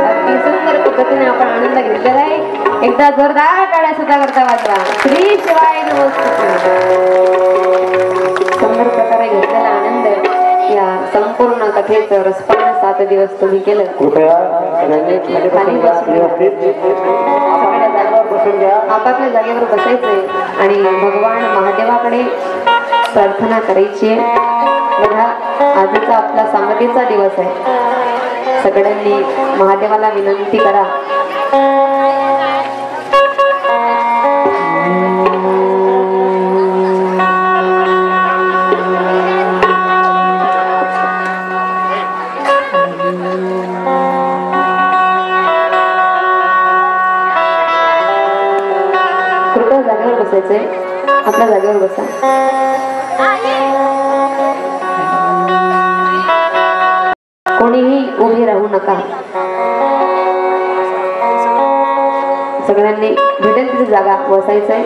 अगदी सुंदर पद्धतीने आपण आनंद घेतलेला आहे. एकदा जोरदार टाळ्या सुद्धा करता वाजवा. श्री शिवाय नमस्ते. सुंदर प्रकारे घेतलेला आनंद या संपूर्ण कथेचं रसपान 7 दिवस तुम्ही केलं.
कृपया
आपापल्या जागेवर बसायचंय आणि भगवान महादेवाकडे प्रार्थना करायची. बघा आजचा आपला सांगतेचा दिवस आहे. सगळ्यांनी महादेवाला विनंती करा. कृपया जागेवर बसायचंय. आपल्या जागेवर बसा. कोणीही उभे राहू नका. सगळ्यांनी भेटेल तिथे जागा बसायचंय.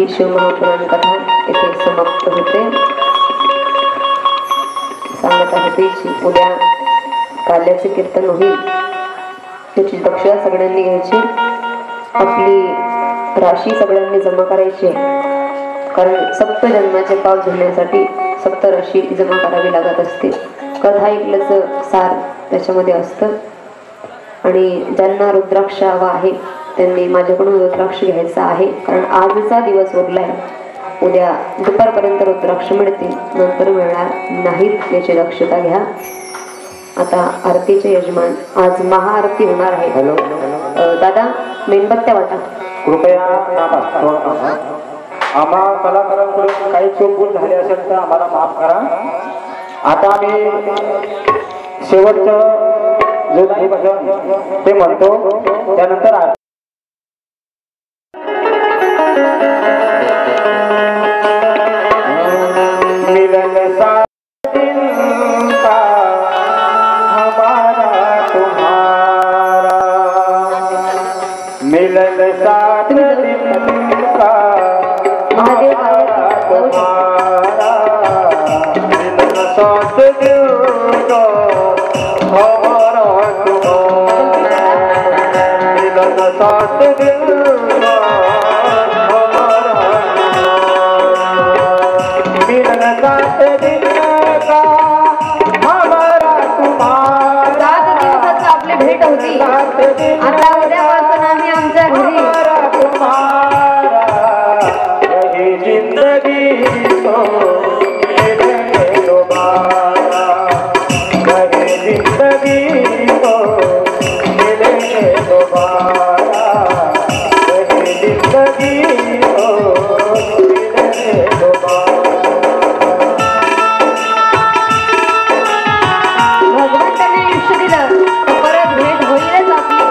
शिवमहापुराण कथा येथे समाप्त होते. सांगत होते की उद्या काल्याचे कीर्तन होईल. त्याची दक्षता सगळ्यांनी घ्यायची. आपली राशी सगळ्यांनी जमा करायची. कारण सप्त जन्माचे पाप धुण्यासाठी सप्त राशी जमा करावी लागत असते. कथा ऐकल्याचं सार त्याच्यामध्ये असतं. आणि ज्यांना रुद्राक्ष हवा आहे त्यांनी माझ्याकडून रुद्राक्ष घ्यायचा आहे. कारण आजचा दिवस उरलाय. उद्या दुपारपर्यंत रुद्राक्ष मिळतील, नंतर मिळणार नाहीत याची दक्षता घ्या. आता आरतीचे यजमान, आज महाआरती होणार आहे.
हॅलो
दादा मेणबत्त्या वाटा.
कृपया आम्हा कलाकारांकडून काही चूक झाली असेल तर आम्हाला माफ करा. आता आम्ही शेवटचं जो नाही भजन ते म्हणतो, त्यानंतर मिलन सा दिल का हमारा तुम्हारा, मिलन सा दिल का हमारा तुम्हारा. दिल का हमारा तुम्हारा मिलन साथ दिल का हमारा मिलन साथ दिल का हमारा तुम्हारा
7 दिवसात आपली भेट होती आता उद्यापासून आम्ही आमच्या घरी
तुम्हारा यही जिंदगी तो मिले दोबारा यही जिंदगी तो मिले दोबारा यही जिंदगी तो मिले दोबारा
भगवंताने आयुष्य दिलं तर परत भेट होईलच आपली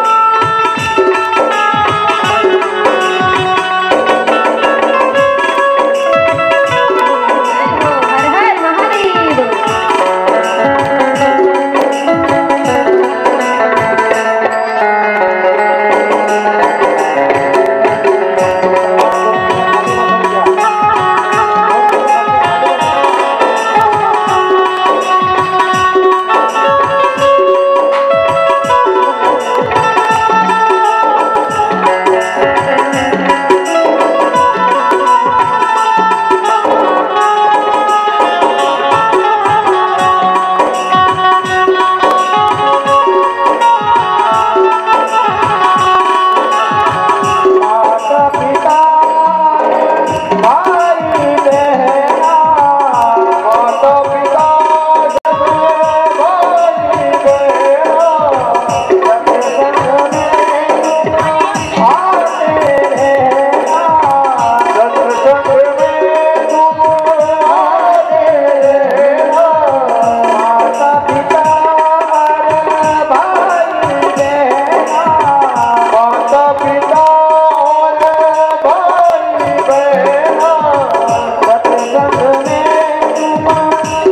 हर हर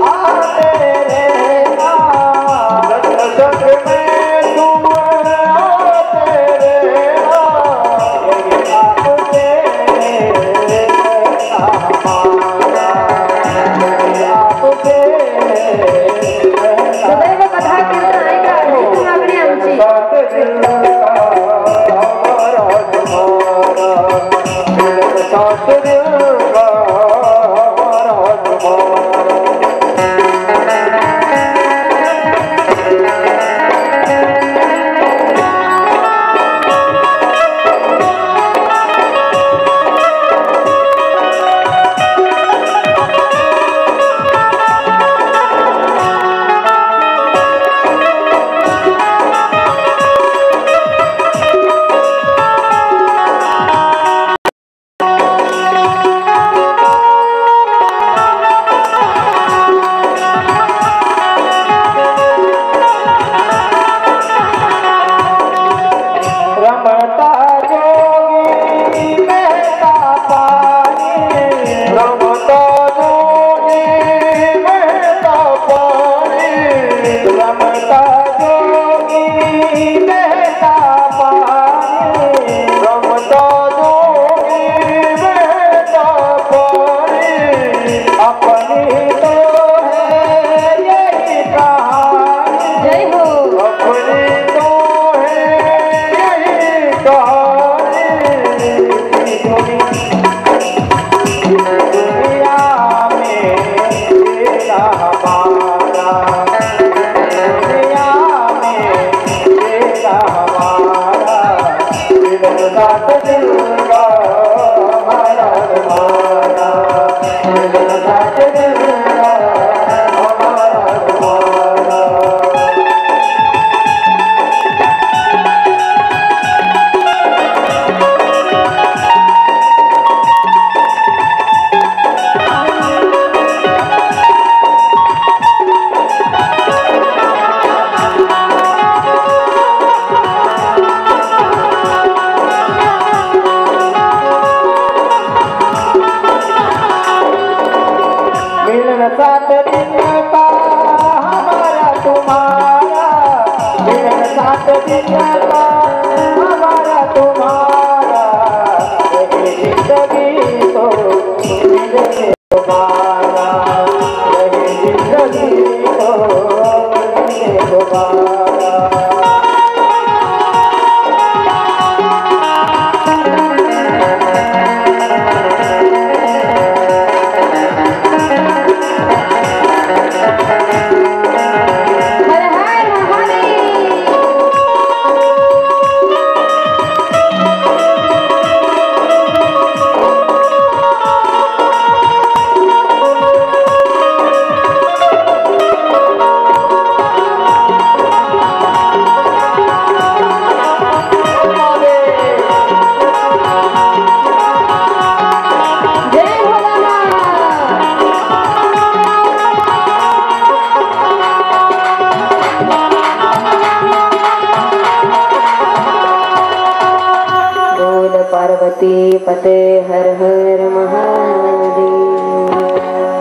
महादेव सदैव कथा कीर्तन ऐका हीच मागणी आमची
साथ दिन का हमारा तुम्हारा मिलन साथ दिन का हमारा तुम्हारा यही जिंदगी तो मिले दोबारा यही जिंदगी तो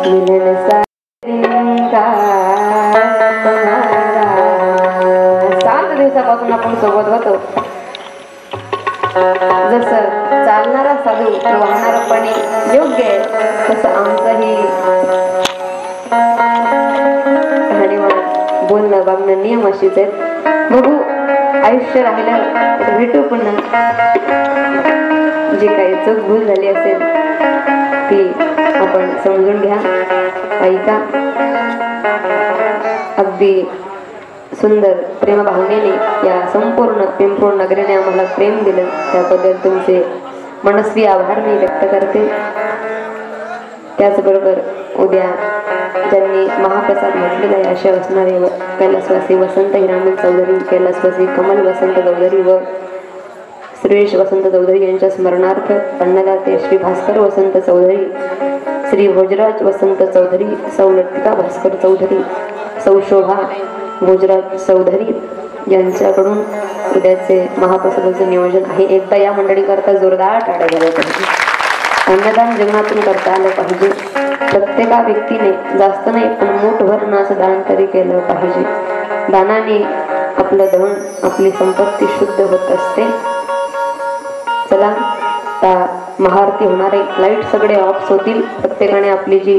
मिलन सारिंगा तुम्हारा. 7 दिवसापासून आपण सोबत होतो. जसं चालणारा साधू वाहणारा पाणी योग्य आहे तसं आमचंही बोलणं वागणं नियम अशीच आहेत. बघू आयुष्य राहिलं तर भेटू पुन्हा. जी काही चूक भूल झाली असेल ती आपण समजून घ्या, ऐका. अगदी सुंदर प्रेमभावनेने या संपूर्ण पिंपळ नगरीने आम्हाला प्रेम दिलं त्याबद्दल तुमचे मनस्वी आभार मी व्यक्त करते. त्याचबरोबर उद्या ज्यांनी महाप्रसाद म्हटलेला आहे असे असणारे कैलासवासी वसंत हिरामण चौधरी, कैलासवासी कमल वसंत चौधरी व सुरेश वसंत चौधरी यांच्या स्मरणार्थ अन्नदाते श्री भास्कर वसंत चौधरी, श्री भोजराज वसंत चौधरी, सौ लतिका भास्कर चौधरी, सौ शोभा भोजराज चौधरी यांच्याकडून उद्याचे महाप्रसादाचे नियोजन आहे. एकदा या मंडळीकरता जोरदार टाळ्या झाल्या पाहिजे. अन्नदान जीवनातून करता आलं पाहिजे. प्रत्येका व्यक्तीने जास्त नाही पण मूठभर असं दान तरी केलं पाहिजे. दानाने आपलं धन आपली संपत्ती शुद्ध होत असते. चला आता महाआरती होणार आहे. लाईट सगळे ऑफ होतील. प्रत्येकाने आपली जी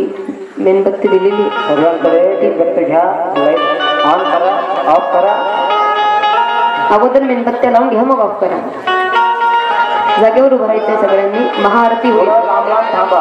मेणबत्ती दिलेली
सर्वांकडे घ्या, लाईट ऑन करा, ऑफ करा.
अगोदर मेणबत्त्या लावून घ्या मग ऑफ करा. जागेवर उभं राहायचंय सगळ्यांनी. महाआरती होईल.
थांबा.